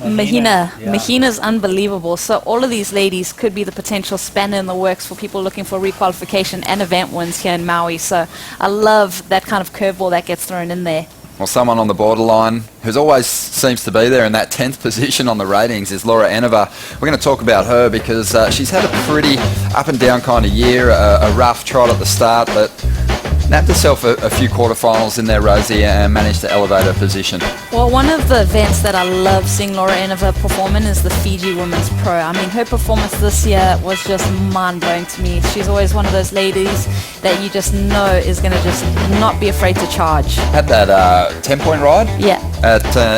Mahina. Yeah. Mahina's unbelievable. So all of these ladies could be the potential spanner in the works for people looking for requalification and event wins here in Maui. So I love that kind of curveball that gets thrown in there. Well, someone on the borderline who's always seems to be there in that 10th position on the ratings is Laura Enever. We're going to talk about her because she's had a pretty up and down kind of year, a rough trot at the start, but nabbed herself a few quarterfinals in there, Rosie, and managed to elevate her position. Well, one of the events that I love seeing Laura Enever perform in is the Fiji Women's Pro. I mean, her performance this year was just mind-blowing to me. She's always one of those ladies that you just know is going to just not be afraid to charge. Had that 10-point ride? Yeah.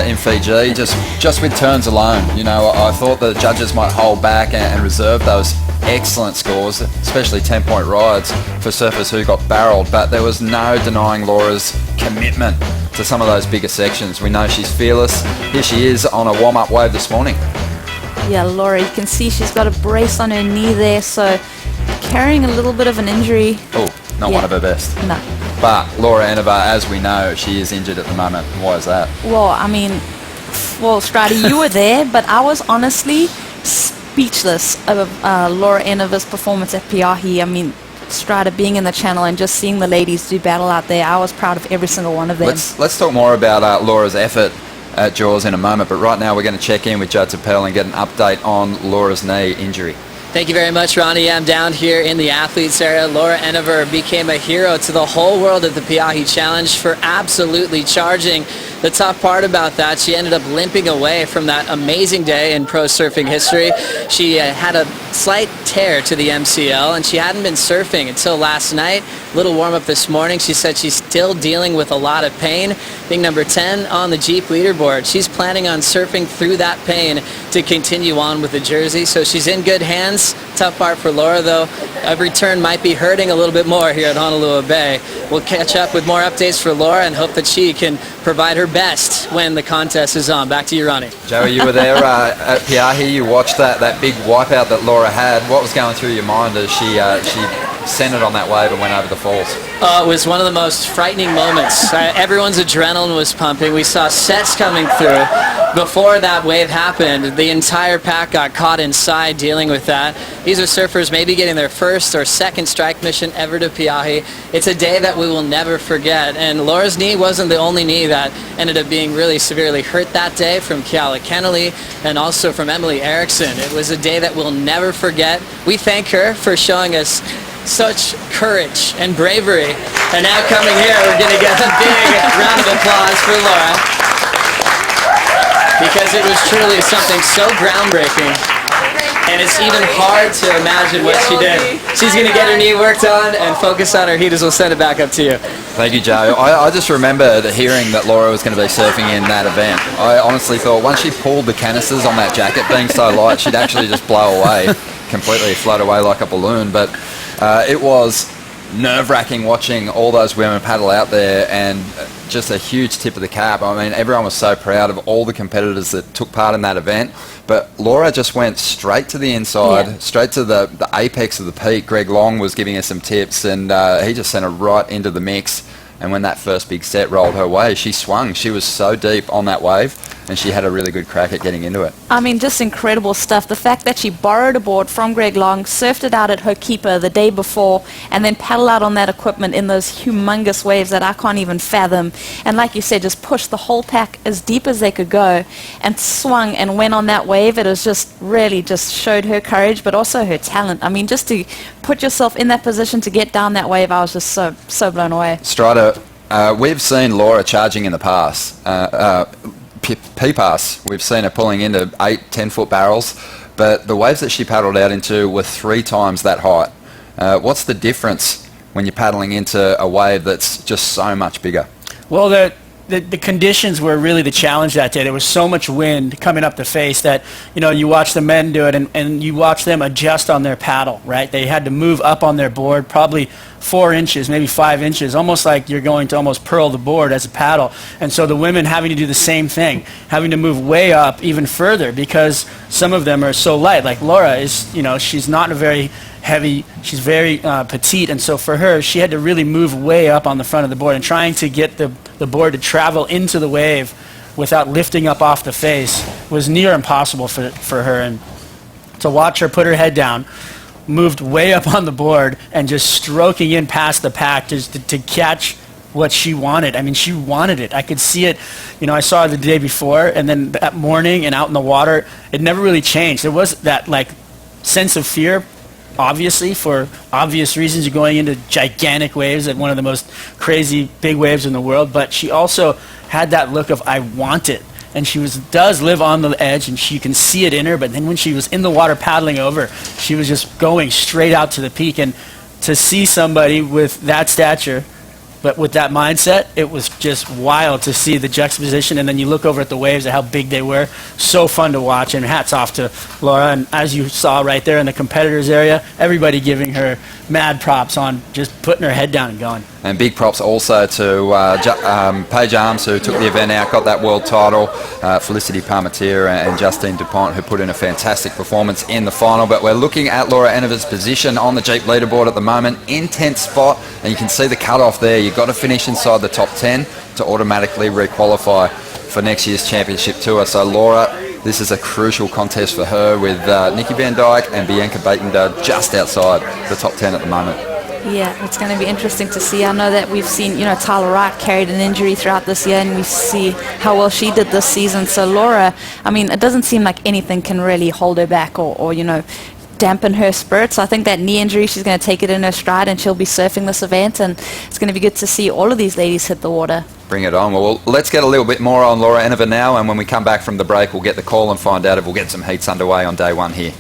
In Fiji, just with turns alone. You know, I thought the judges might hold back and reserve those excellent scores, especially 10-point rides for surfers who got barreled, but there was no denying Laura's commitment to some of those bigger sections. We know she's fearless. Here she is on a warm-up wave this morning. Yeah, Laura, you can see she's got a brace on her knee there, so carrying a little bit of an injury. Oh, not one of her best. No. But Laura Enever, as we know, she is injured at the moment. Why is that? Well, I mean, Strata, you were there, but I was honestly speechless of Laura Enever's performance at Piahi. I mean, Strata being in the channel and just seeing the ladies do battle out there, I was proud of every single one of them. Let's talk more about Laura's effort at Jaws in a moment, but right now we're going to check in with Joe Tapel and get an update on Laura's knee injury. Thank you very much, Ronnie. I'm down here in the athletes area. Laura Enever became a hero to the whole world at the Piahi Challenge for absolutely charging. The tough part about that, she ended up limping away from that amazing day in pro surfing history. She had a slight tear to the MCL, and she hadn't been surfing until last night. Little warm-up this morning. She said she's still dealing with a lot of pain. Being number 10 on the Jeep leaderboard, she's planning on surfing through that pain to continue on with the jersey. So she's in good hands. Tough part for Laura, though. Every turn might be hurting a little bit more here at Honolulu Bay. We'll catch up with more updates for Laura and hope that she can provide her best when the contest is on. Back to you, Ronnie. Joey, you were there at Piahi. You watched that big wipeout that Laura had. What was going through your mind as she centered on that wave and went over the falls? It was one of the most frightening moments. Everyone's adrenaline was pumping. We saw sets coming through. Before that wave happened, the entire pack got caught inside dealing with that. These are surfers maybe getting their first or second strike mission ever to Piahi. It's a day that we will never forget. And Laura's knee wasn't the only knee that ended up being really severely hurt that day, from Kiala Kennelly and also from Emily Erickson. It was a day that we'll never forget. We thank her for showing us such courage and bravery. And now coming here, we're going to get a big round of applause for Laura, because it was truly something so groundbreaking. And it's even hard to imagine what she did. She's going to get her knee worked on and focus on her heat as we'll send it back up to you. Thank you, Joe. I just remember hearing that Laura was going to be surfing in that event. I honestly thought once she pulled the canisters on that jacket being so light, she'd actually just blow away, completely float away like a balloon. But it was nerve-wracking watching all those women paddle out there, and just a huge tip of the cap. I mean, everyone was so proud of all the competitors that took part in that event, but Laura just went straight to the inside, straight to the apex of the peak. Greg Long was giving her some tips, and he just sent her right into the mix. And when that first big set rolled her way, she swung. She was so deep on that wave, and she had a really good crack at getting into it. I mean, just incredible stuff. The fact that she borrowed a board from Greg Long, surfed it out at her keeper the day before, and then paddled out on that equipment in those humongous waves that I can't even fathom. And like you said, just pushed the whole pack as deep as they could go and swung and went on that wave. It was just really just showed her courage, but also her talent. I mean, just to put yourself in that position to get down that wave, I was just so blown away. Strider, we've seen Laura charging in the past. P-Pass, we've seen her pulling into 8-10 foot barrels, but the waves that she paddled out into were 3 times that height. What's the difference when you're paddling into a wave that's just so much bigger? Well, the conditions were really the challenge that day. There was so much wind coming up the face that, you watch the men do it, and you watch them adjust on their paddle, right? They had to move up on their board probably 4 inches, maybe 5 inches, almost like you're going to almost pearl the board as a paddle. And so the women having to do the same thing, having to move way up even further, because some of them are so light. Like Laura is, she's not a very heavy, she's very petite, and so for her, she had to really move way up on the front of the board, and trying to get the board to travel into the wave without lifting up off the face was near impossible for her. And to watch her put her head down, moved way up on the board, and just stroking in past the pack just to catch what she wanted. I mean, she wanted it. I could see it. I saw her the day before, and then that morning and out in the water, it never really changed. There was that sense of fear, obviously, for obvious reasons. You're going into gigantic waves at one of the most crazy big waves in the world, but she also had that look of, I want it. And she does live on the edge, and she can see it in her, but then when she was in the water paddling over, she was just going straight out to the peak. And to see somebody with that stature, but with that mindset, it was just wild to see the juxtaposition. And then you look over at the waves at how big they were. So fun to watch, and hats off to Laura. And as you saw right there in the competitors area, everybody giving her mad props on just putting her head down and going. And big props also to Paige Arms, who took the event out, got that world title, Felicity Parmentier and Justine DuPont, who put in a fantastic performance in the final. But we're looking at Laura Enever's position on the Jeep leaderboard at the moment, in 10th spot, and you can see the cut-off there. You've got to finish inside the top 10 to automatically re-qualify for next year's championship tour. So Laura, this is a crucial contest for her, with Nikki Van Dyke and Bianca Batendale just outside the top 10 at the moment. Yeah, it's going to be interesting to see. I know that we've seen, Tyler Wright carried an injury throughout this year, and we see how well she did this season. So Laura, I mean, it doesn't seem like anything can really hold her back or dampen her spirits. I think that knee injury, she's going to take it in her stride, and she'll be surfing this event, and it's going to be good to see all of these ladies hit the water. Bring it on. Well, let's get a little bit more on Laura Enever now, and when we come back from the break, we'll get the call and find out if we'll get some heats underway on day 1 here.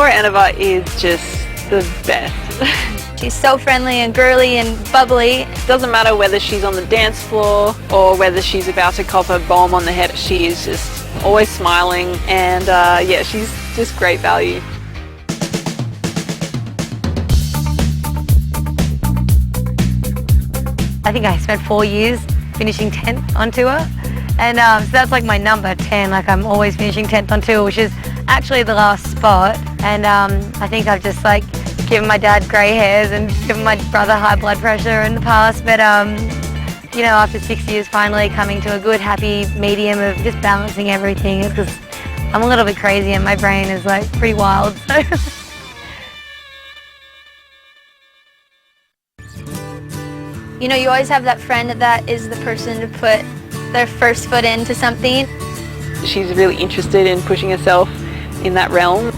Laura Enever is just the best. She's so friendly and girly and bubbly. It doesn't matter whether she's on the dance floor or whether she's about to cop a bomb on the head. She is just always smiling, and yeah, she's just great value. I think I spent 4 years finishing 10th on tour, and so that's like my number 10. Like I'm always finishing 10th on tour, which is actually the last spot. And I think I've just like given my dad grey hairs and given my brother high blood pressure in the past. But you know, after 6 years, finally coming to a good, happy medium of just balancing everything, because I'm a little bit crazy and my brain is like pretty wild. So. You know, you always have that friend that is the person to put their first foot into something. She's really interested in pushing herself in that realm.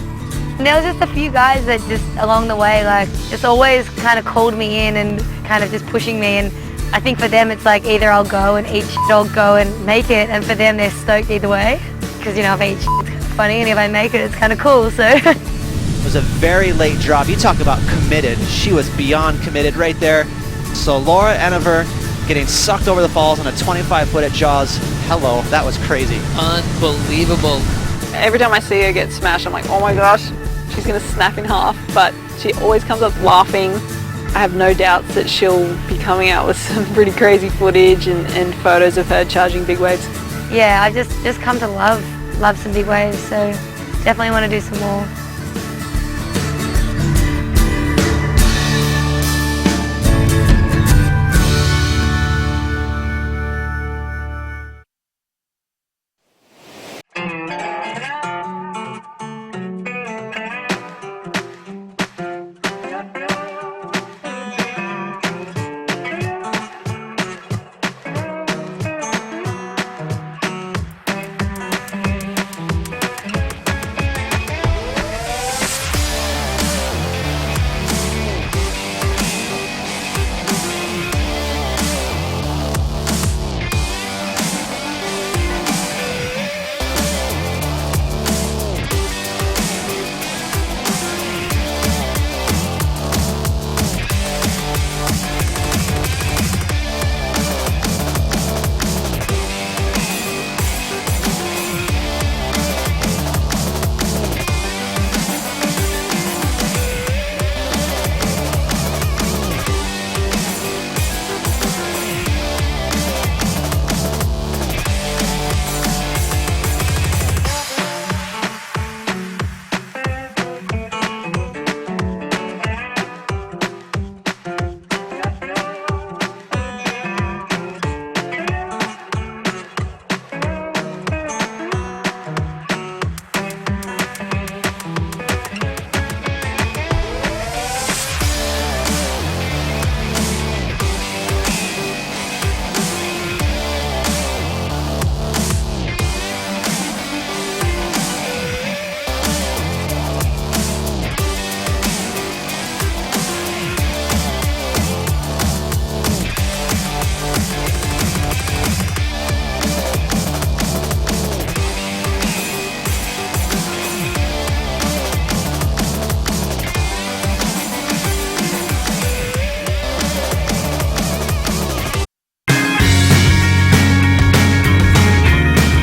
And there was just a few guys that just along the way, like, just always kind of called me in and kind of just pushing me. And I think for them, it's like either I'll go and eat shit or I'll go and make it. And for them, they're stoked either way. Because, you know, if I eat shit, it's kind of funny. And if I make it, it's kind of cool, so. It was a very late drop. You talk about committed. She was beyond committed right there. So Laura Enever getting sucked over the falls on a 25-foot at Jaws. Hello, that was crazy. Unbelievable. Every time I see her get smashed, I'm like, oh my gosh, she's gonna snap in half. But she always comes up laughing. I have no doubts that she'll be coming out with some pretty crazy footage and photos of her charging big waves. Yeah, I've just come to love some big waves, so definitely want to do some more.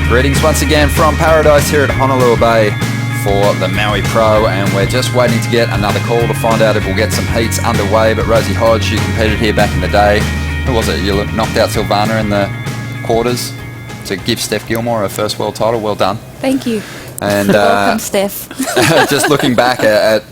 Greetings once again from Paradise here at Honolulu Bay for the Maui Pro, and we're just waiting to get another call to find out if we'll get some heats underway. But Rosie Hodge, you competed here back in the day. Who was it? You knocked out Silvana in the quarters to give Steph Gilmore her first world title. Well done. Thank you. And welcome, Steph. just looking back at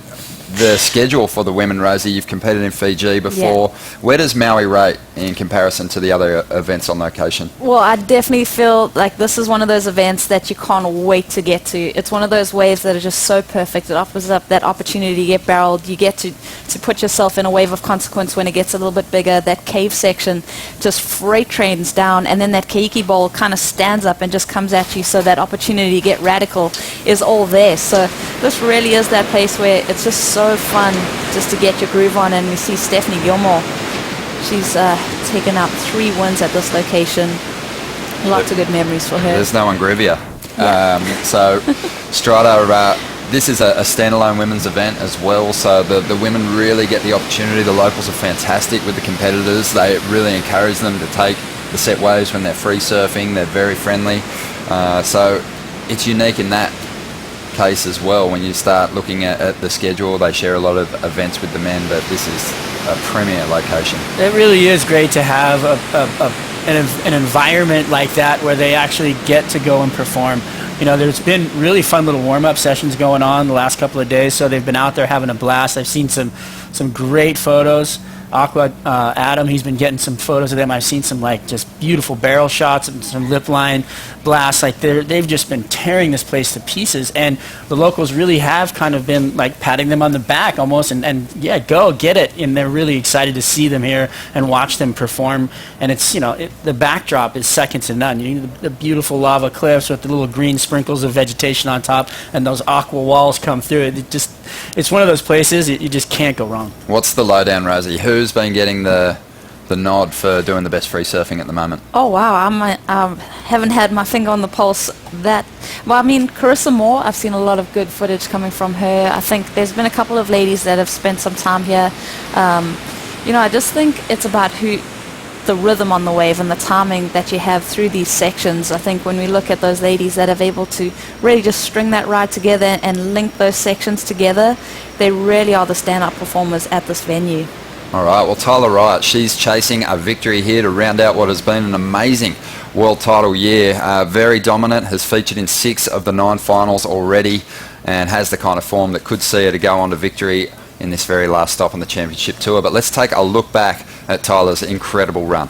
the schedule for the women, Rosie, you've competed in Fiji before. Yeah. Where does Maui rate in comparison to the other events on location? Well, I definitely feel like this is one of those events that you can't wait to get to. It's one of those waves that are just so perfect. It offers up that opportunity to get barreled. You get to put yourself in a wave of consequence when it gets a little bit bigger. That cave section just freight trains down, and then that keiki bowl kind of stands up and just comes at you, so that opportunity to get radical is all there. So this really is that place where it's just so fun just to get your groove on. And we see Stephanie Gilmore. She's taken out 3 wins at this location. Lots of good memories for her. There's no one groovier. Yeah. So Strata this is a standalone women's event as well, so the women really get the opportunity. The locals are fantastic with the competitors. They really encourage them to take the set waves when they're free surfing. They're very friendly. So it's unique in that case as well. When you start looking at the schedule, they share a lot of events with the men, but this is a premier location. It really is great to have an environment like that where they actually get to go and perform. You know, there's been really fun little warm-up sessions going on the last couple of days, so they've been out there having a blast. I've seen some great photos. Aqua, Adam, he's been getting some photos of them. I've seen some like just beautiful barrel shots and some lip line blasts. Like they've just been tearing this place to pieces, and the locals really have kind of been like patting them on the back almost, and yeah, go get it. And they're really excited to see them here and watch them perform. And it's, you know, the backdrop is second to none. You know, the beautiful lava cliffs with the little green sprinkles of vegetation on top, and those aqua walls come through. It's one of those places you just can't go wrong. What's the lowdown, Rosie? Who's been getting the nod for doing the best free surfing at the moment? Oh wow, I haven't had my finger on the pulse that. Well, I mean, Carissa Moore, I've seen a lot of good footage coming from her. I think there's been a couple of ladies that have spent some time here. You know, I just think it's about the rhythm on the wave and the timing that you have through these sections. I think when we look at those ladies that have able to really just string that ride together and link those sections together, they really are the standout performers at this venue. All right, well, Tyler Wright, she's chasing a victory here to round out what has been an amazing world title year. Very dominant, has featured in 6 of the 9 finals already, and has the kind of form that could see her to go on to victory in this very last stop on the championship tour. But let's take a look back at Tyler's incredible run.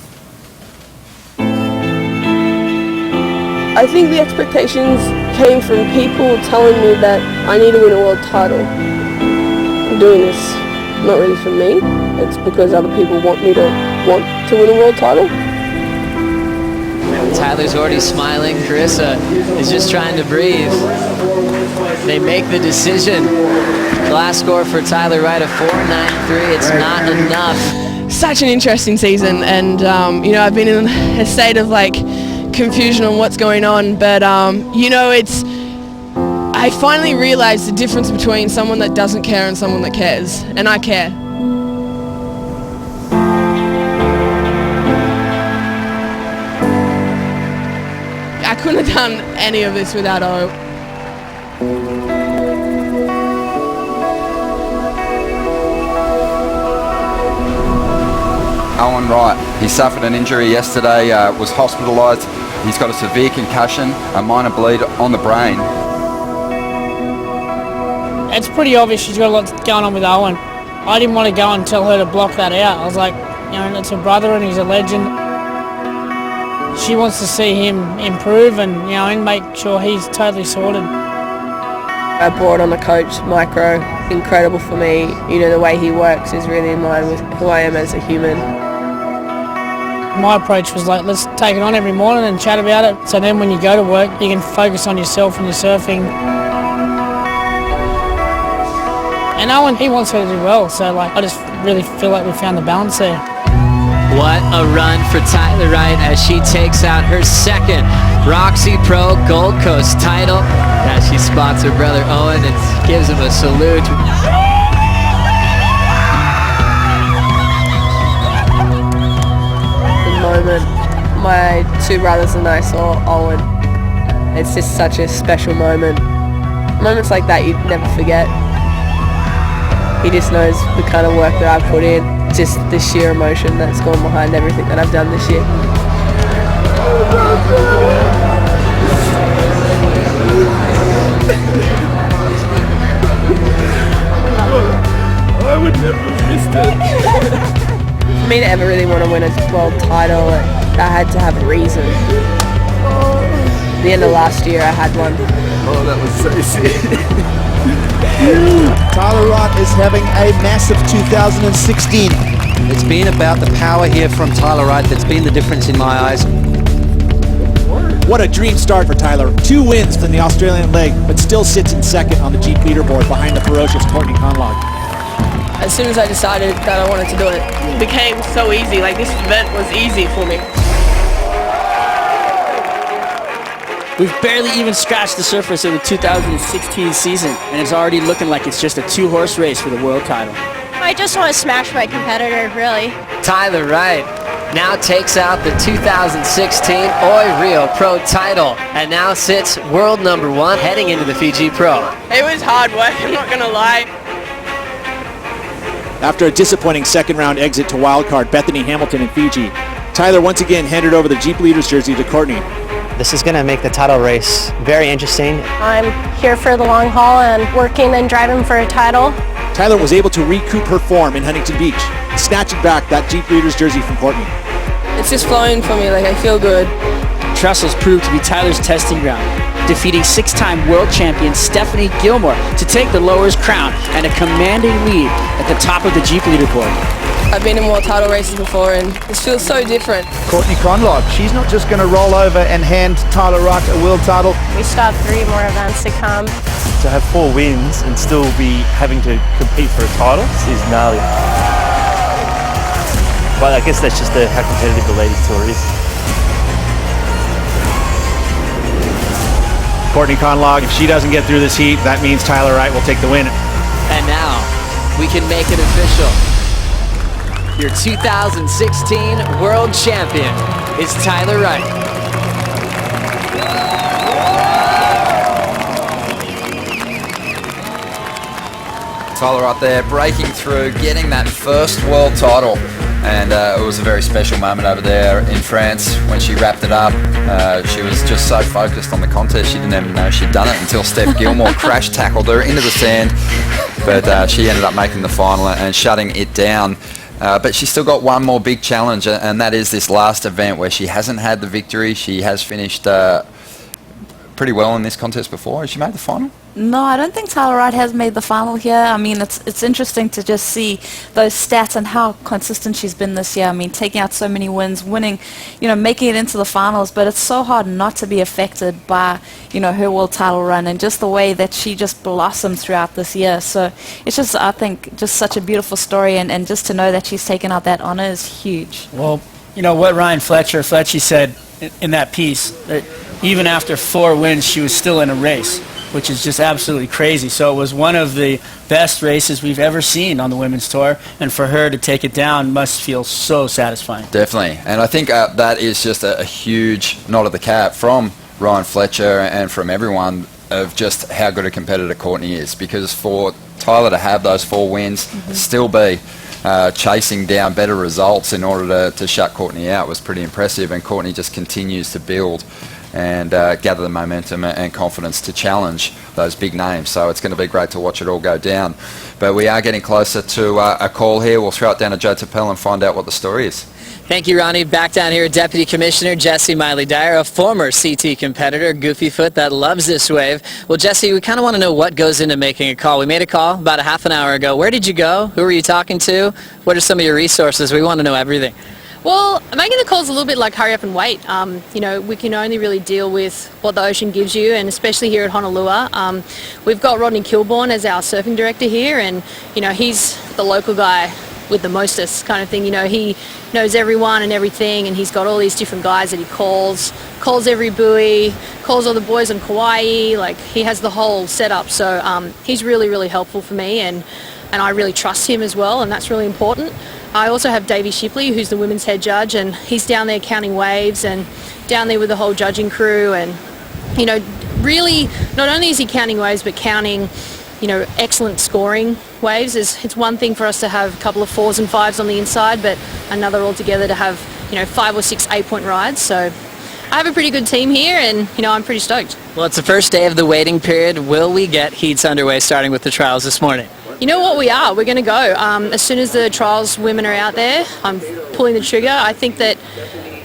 I think the expectations came from people telling me that I need to win a world title. I'm doing this not really for me, it's because other people want me to win a world title. Tyler's already smiling. Carissa is just trying to breathe. They make the decision. Last score for Tyler Wright, a 4.93. It's not enough. Such an interesting season, and you know, I've been in a state of like confusion on what's going on, but you know, I finally realized the difference between someone that doesn't care and someone that cares, and I care. I couldn't have done any of this without O. Owen Wright, he suffered an injury yesterday, was hospitalised. He's got a severe concussion, a minor bleed on the brain. It's pretty obvious she's got a lot going on with Owen. I didn't want to go and tell her to block that out. I was like, you know, it's her brother and he's a legend. She wants to see him improve and, you know, and make sure he's totally sorted. I brought on a coach, Micro, incredible for me. You know, the way he works is really in line with who I am as a human. My approach was like, let's take it on every morning and chat about it. So then when you go to work, you can focus on yourself and your surfing. And Owen, he wants her to do well. So like, I just really feel like we found the balance there. What a run for Tyler Wright as she takes out her second Roxy Pro Gold Coast title. As she spots her brother Owen and gives him a salute. The moment my 2 brothers and I saw Owen, it's just such a special moment. Moments like that you'd never forget. He just knows the kind of work that I've put in, just the sheer emotion that's gone behind everything that I've done this year. I would never have missed it. For me to ever really want to win a world title, I had to have a reason. At the end of last year I had one. Oh, that was so sick. Tyler Wright is having a massive 2016. It's been about the power here from Tyler Wright that's been the difference in my eyes. What a dream start for Tyler. 2 wins from the Australian leg, but still sits in second on the Jeep leaderboard behind the ferocious Courtney Conlog. As soon as I decided that I wanted to do it, it became so easy. Like, this event was easy for me. We've barely even scratched the surface of the 2016 season, and it's already looking like it's just a two-horse race for the world title. I just want to smash my competitor, really. Tyler Wright now takes out the 2016 Oi Rio Pro title and now sits world number 1 heading into the Fiji Pro. It was hard work, I'm not going to lie. After a disappointing second-round exit to wildcard Bethany Hamilton in Fiji, Tyler once again handed over the Jeep Leaders jersey to Courtney. This is going to make the title race very interesting. I'm here for the long haul and working and driving for a title. Tyler was able to recoup her form in Huntington Beach, snatching back that Jeep Leaders jersey from Courtney. It's just flowing for me, like I feel good. Trussell's proved to be Tyler's testing ground, defeating 6-time world champion Stephanie Gilmore to take the lowers crown and a commanding lead at the top of the Jeep leaderboard. I've been in more title races before and this feels so different. Courtney Conlog, she's not just going to roll over and hand Tyler Wright a world title. We still have 3 more events to come. To have 4 wins and still be having to compete for a title is gnarly. But I guess that's just how competitive the ladies tour is. Courtney Conlog, if she doesn't get through this heat, that means Tyler Wright will take the win. And now we can make it official. Your 2016 world champion is Tyler Wright. Tyler up there breaking through, getting that first world title, and it was a very special moment over there in France when she wrapped it up. She was just so focused on the contest she didn't even know she'd done it until Steph Gilmore crash tackled her into the sand, but she ended up making the final and shutting it down. But she's still got one more big challenge, and that is this last event where she hasn't had the victory. She has finished pretty well in this contest before. Has she made the final? No, I don't think Tyler Wright has made the final here. I mean, it's interesting to just see those stats and how consistent she's been this year. I mean, taking out so many wins, winning, making it into the finals, but it's so hard not to be affected by, her world title run and just the way that she just blossomed throughout this year. So it's just, I think, just such a beautiful story, and just to know that she's taken out that honor is huge. Well, what Ryan Fletchy said in that piece, that even after 4 wins, she was still in a race, which is just absolutely crazy. So it was one of the best races we've ever seen on the women's tour, and for her to take it down must feel so satisfying. Definitely, and I think that is just a huge nod of the cap from Ryan Fletcher and from everyone of just how good a competitor Courtney is, because for Tyler to have those 4 wins, still be chasing down better results in order to shut Courtney out was pretty impressive, and Courtney just continues to build and gather the momentum and confidence to challenge those big names. So it's going to be great to watch it all go down. But we are getting closer to a call here. We'll throw it down to Joe Tapel and find out what the story is. Thank you, Ronnie. Back down here, Deputy Commissioner Jesse Miley-Dyer, a former CT competitor, Goofy Foot, that loves this wave. Well, Jesse, we kind of want to know what goes into making a call. We made a call about a half an hour ago. Where did you go? Who were you talking to? What are some of your resources? We want to know everything. Well, making the call is a little bit like hurry up and wait. We can only really deal with what the ocean gives you, and especially here at Honolua. We've got Rodney Kilbourne as our surfing director here, and he's the local guy with the mostest kind of thing. He knows everyone and everything, and he's got all these different guys that he calls every buoy, calls all the boys on Kauai. Like, he has the whole setup. So he's really, really helpful for me, and I really trust him as well, and that's really important. I also have Davey Shipley, who's the women's head judge, and he's down there counting waves and down there with the whole judging crew, and really not only is he counting waves but counting excellent scoring waves. It's one thing for us to have a couple of 4s and 5s on the inside, but another altogether to have 5 or 6 8-point rides. So I have a pretty good team here, and I'm pretty stoked. Well, it's the first day of the waiting period. Will we get heats underway starting with the trials this morning? You know what, we are. We're going to go. As soon as the trials women are out there, I'm pulling the trigger. I think that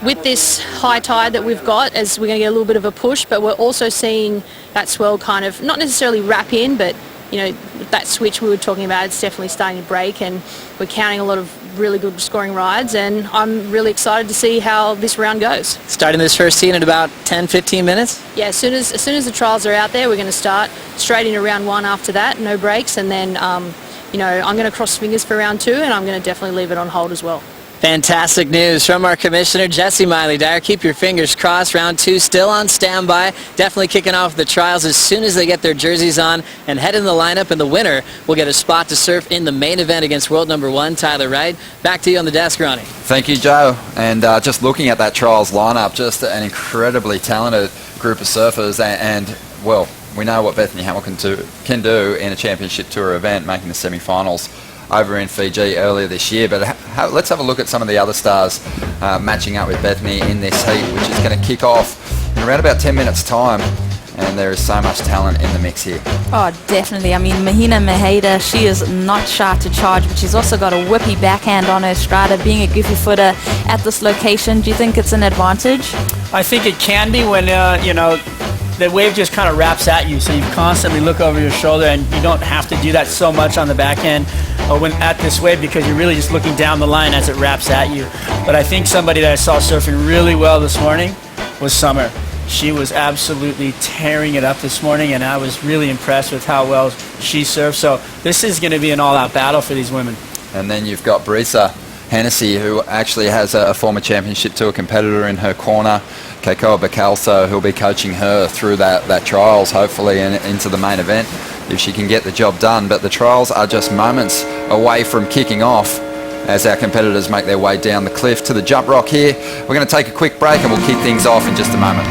with this high tide that we've got, as we're going to get a little bit of a push, but we're also seeing that swell kind of, not necessarily wrap in, but that switch we were talking about, it's definitely starting to break, and we're counting a lot of really good scoring rides, and I'm really excited to see how this round goes. Starting this first heat in about 10-15 minutes? Yeah, as soon as the trials are out there, we're going to start straight into round 1 after that, no breaks, and then I'm going to cross fingers for round 2, and I'm going to definitely leave it on hold as well. Fantastic news from our commissioner, Jesse Miley-Dyer. Keep your fingers crossed. Round 2 still on standby. Definitely kicking off the trials as soon as they get their jerseys on and head in the lineup, and the winner will get a spot to surf in the main event against world number 1, Tyler Wright. Back to you on the desk, Ronnie. Thank you, Joe. And just looking at that trials lineup, just an incredibly talented group of surfers, and well, we know what Bethany Hamilton can do in a championship tour event, making the semi-finals over in Fiji earlier this year. But let's have a look at some of the other stars matching up with Bethany in this heat, which is going to kick off in around about 10 minutes time. And there is so much talent in the mix here. Oh, definitely. I mean, Mahina Maheda, she is not shy to charge, but she's also got a whippy backhand on her strata. Being a goofy footer at this location, do you think it's an advantage? I think it can be when, you know, the wave just kind of wraps at you, so you constantly look over your shoulder, and you don't have to do that so much on the backhand or when at this wave, because you're really just looking down the line as it wraps at you. But I think somebody that I saw surfing really well this morning was Summer. She was absolutely tearing it up this morning, and I was really impressed with how well she surfed. So this is going to be an all-out battle for these women. And then you've got Brisa Hennessy, who actually has a former championship tour competitor in her corner, Keikoa Bacalso, who'll be coaching her through that trials, hopefully, and into the main event if she can get the job done. But the trials are just moments away from kicking off as our competitors make their way down the cliff to the jump rock here. We're going to take a quick break and we'll kick things off in just a moment.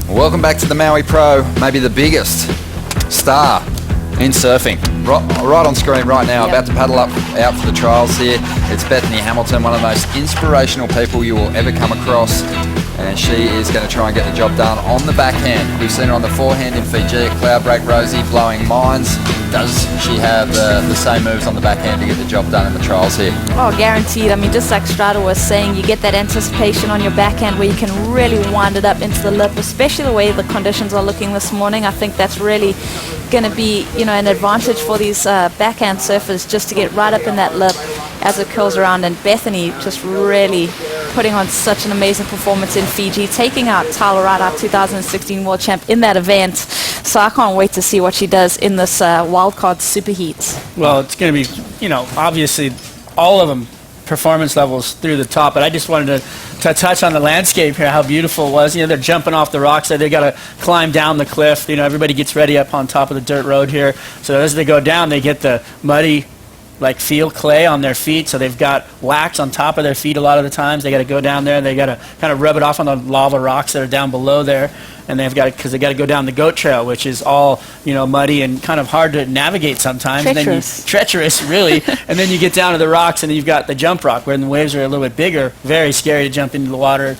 Welcome back to the Maui Pro, maybe the biggest star in surfing. Right on screen right now, about to paddle up out for the trials here. It's Bethany Hamilton, one of the most inspirational people you will ever come across. And she is going to try and get the job done on the backhand. We've seen her on the forehand in Fiji, Cloud Break Rosie, blowing minds. Does she have the same moves on the backhand to get the job done in the trials here? Oh, guaranteed. I mean, just like Strata was saying, you get that anticipation on your backhand where you can really wind it up into the lip, especially the way the conditions are looking this morning. I think that's really going to be, you know, an advantage for these backhand surfers, just to get right up in that lip as it curls around. And Bethany just really putting on such an amazing performance in Fiji, taking out Tyler Wright, our 2016 world champ, in that event. So I can't wait to see what she does in this wildcard superheats. Well, it's going to be, you know, obviously all of them performance levels through the top, but I just wanted to touch on the landscape here, how beautiful it was. You know, they're jumping off the rocks, so they got to climb down the cliff. You know, everybody gets ready up on top of the dirt road here. So as they go down, they get the muddy like field clay on their feet, so they've got wax on top of their feet a lot of the times. They got to go down there, they got to kind of rub it off on the lava rocks that are down below there, and they've got because they got to go down the goat trail, which is all muddy and kind of hard to navigate sometimes. Treacherous, really. And then you get down to the rocks, and then you've got the jump rock where the waves are a little bit bigger. Very scary to jump into the water,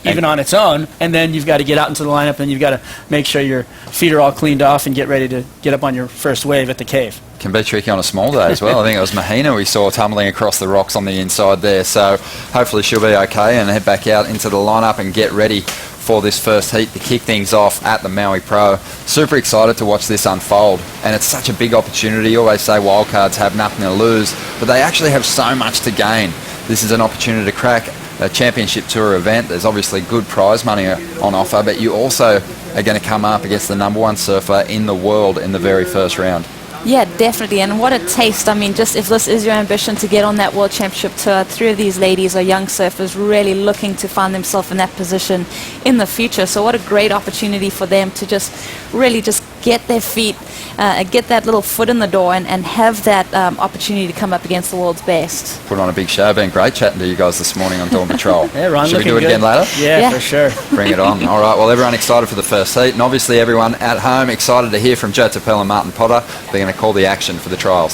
even on its own. And then you've got to get out into the lineup, and you've got to make sure your feet are all cleaned off and get ready to get up on your first wave at the cave. Can be tricky on a small day as well. I think it was Mahina we saw tumbling across the rocks on the inside there. So hopefully she'll be okay and head back out into the lineup and get ready for this first heat to kick things off at the Maui Pro. Super excited to watch this unfold, and it's such a big opportunity. You always say wildcards have nothing to lose, but they actually have so much to gain. This is an opportunity to crack a championship tour event. There's obviously good prize money on offer, but you also are going to come up against the #1 surfer in the world in the very first round. Yeah, definitely. And what a taste. I mean, just if this is your ambition to get on that World Championship tour, 3 of these ladies are young surfers really looking to find themselves in that position in the future. So what a great opportunity for them to just really just get their feet, get that little foot in the door and have that opportunity to come up against the world's best. Put on a big show. Been great chatting to you guys this morning on Dawn Patrol. Yeah, Ron, should we do it again later? Yeah, for sure. Bring it on. All right, well, everyone excited for the first heat, and obviously everyone at home excited to hear from Joe Tappel and Martin Potter. They're going to call the action for the trials.